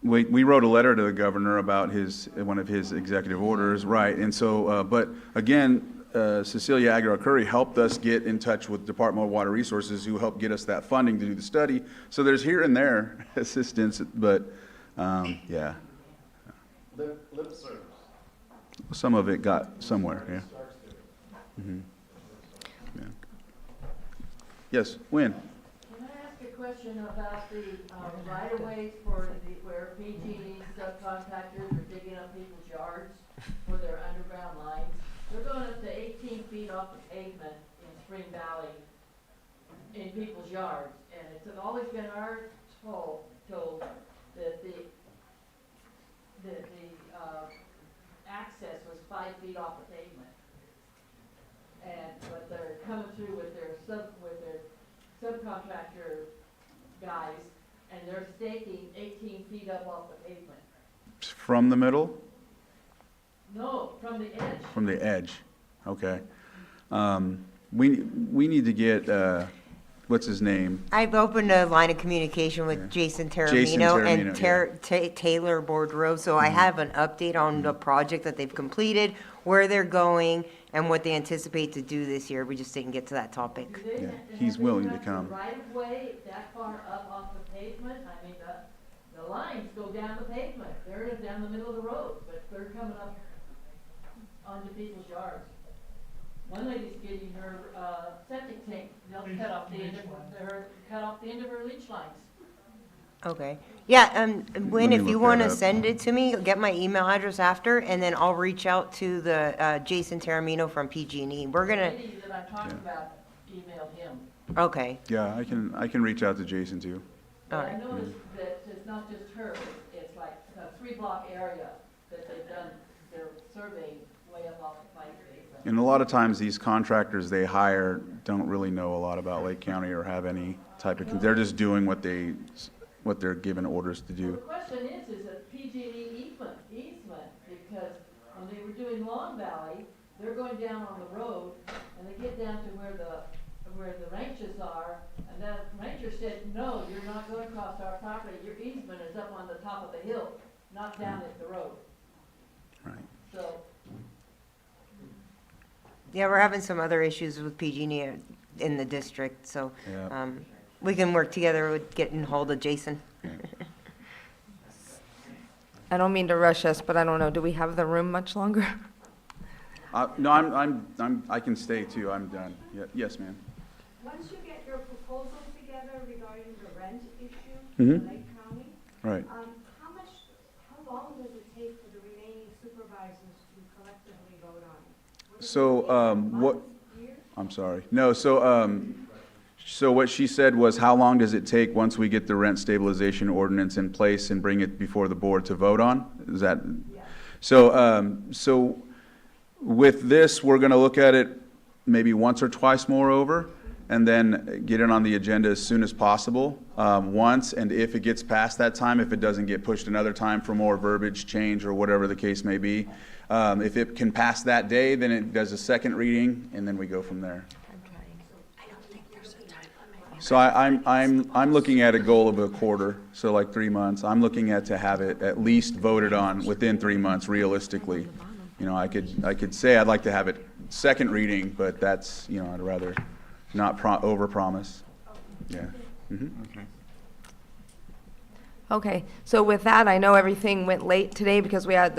we wrote a letter to the governor about one of his executive orders, right? And so, but again, Cecilia Aguilar Curry helped us get in touch with Department of Water Resources, who helped get us that funding to do the study. So there's here and there assistance, but yeah. Lip service. Some of it got somewhere, yeah. Mm-hmm. Yeah. Yes, Wynn? Can I ask a question about the right-of-ways for where PG&E subcontractors are digging up people's yards for their underground lines? They're going up to 18 feet off the pavement in Spring Valley in people's yards, and it's always been our told feet off the pavement. But they're coming through with their subcontractor guys, and they're staking 18 feet up off the pavement. From the middle? No, from the edge. From the edge, okay. We need to get, what's his name? I've opened a line of communication with Jason Jason Taramino Taramino, and Taylor Boardrow, so I have an update on the project that they've completed, where they're going, and what they anticipate to do this year. We just didn't get to that topic. Yeah, he's willing to come. Right of way that far up off the pavement, I mean, the lines go down the pavement. They're down the middle of the road, but they're coming up onto people's yards. One lady's getting her septic tank, they'll cut off the end of her leach lines. Okay. Yeah, Wynn, me if you look want that to up. send it to me, get my email address after, and then I'll reach out to the Jason Taramino from PG&E. We're The gonna, lady that I'm talking about emailed him. okay, Yeah, I can reach out to Jason too. all But I right. noticed that it's not just her, it's like a 3-block area that they've done their survey way up off the pavement. And a lot of times, these contractors they hire don't really know a lot about Lake County or have any type of, they're just doing what they're given orders to The do. question is a PG&E easement, because when they were doing Long Valley, they're going down on the road, and they get down to where the ranches are, and the ranger said, no, you're not going across our property, your easement is up on the top of the hill, not down at the road. Right. So, Yeah, we're having some other issues with PG&E in the district, so Yeah. we can work together with getting hold of Jason. I don't mean to rush us, but I don't know, do we have the room much longer? No, I can stay too. I'm done. Yes, ma'am. Once you get your proposal together regarding the rent issue Mhm. in Lake County, Right. how long does it take for the remaining supervisors to collectively vote on it? So, what, I'm sorry. No, so what she said was, how long does it take once we get the rent stabilization ordinance in place and bring it before the board to vote on? Is that? So with this, we're gonna look at it maybe once or twice more over, and then get it on the agenda as soon as possible, once, and if it gets past that time, if it doesn't get pushed another time for more verbiage change or whatever the case may be, if it can pass that day, then it does a second reading, and then we go from there. So I'm looking at a goal of a quarter, so like 3 months. I'm looking at to have it at least voted on within 3 months, realistically. You know, I could say I'd like to have it second reading, but that's, you know, I'd rather not overpromise. Yeah. Mhm. Okay, so with that, I know everything went late today because we had the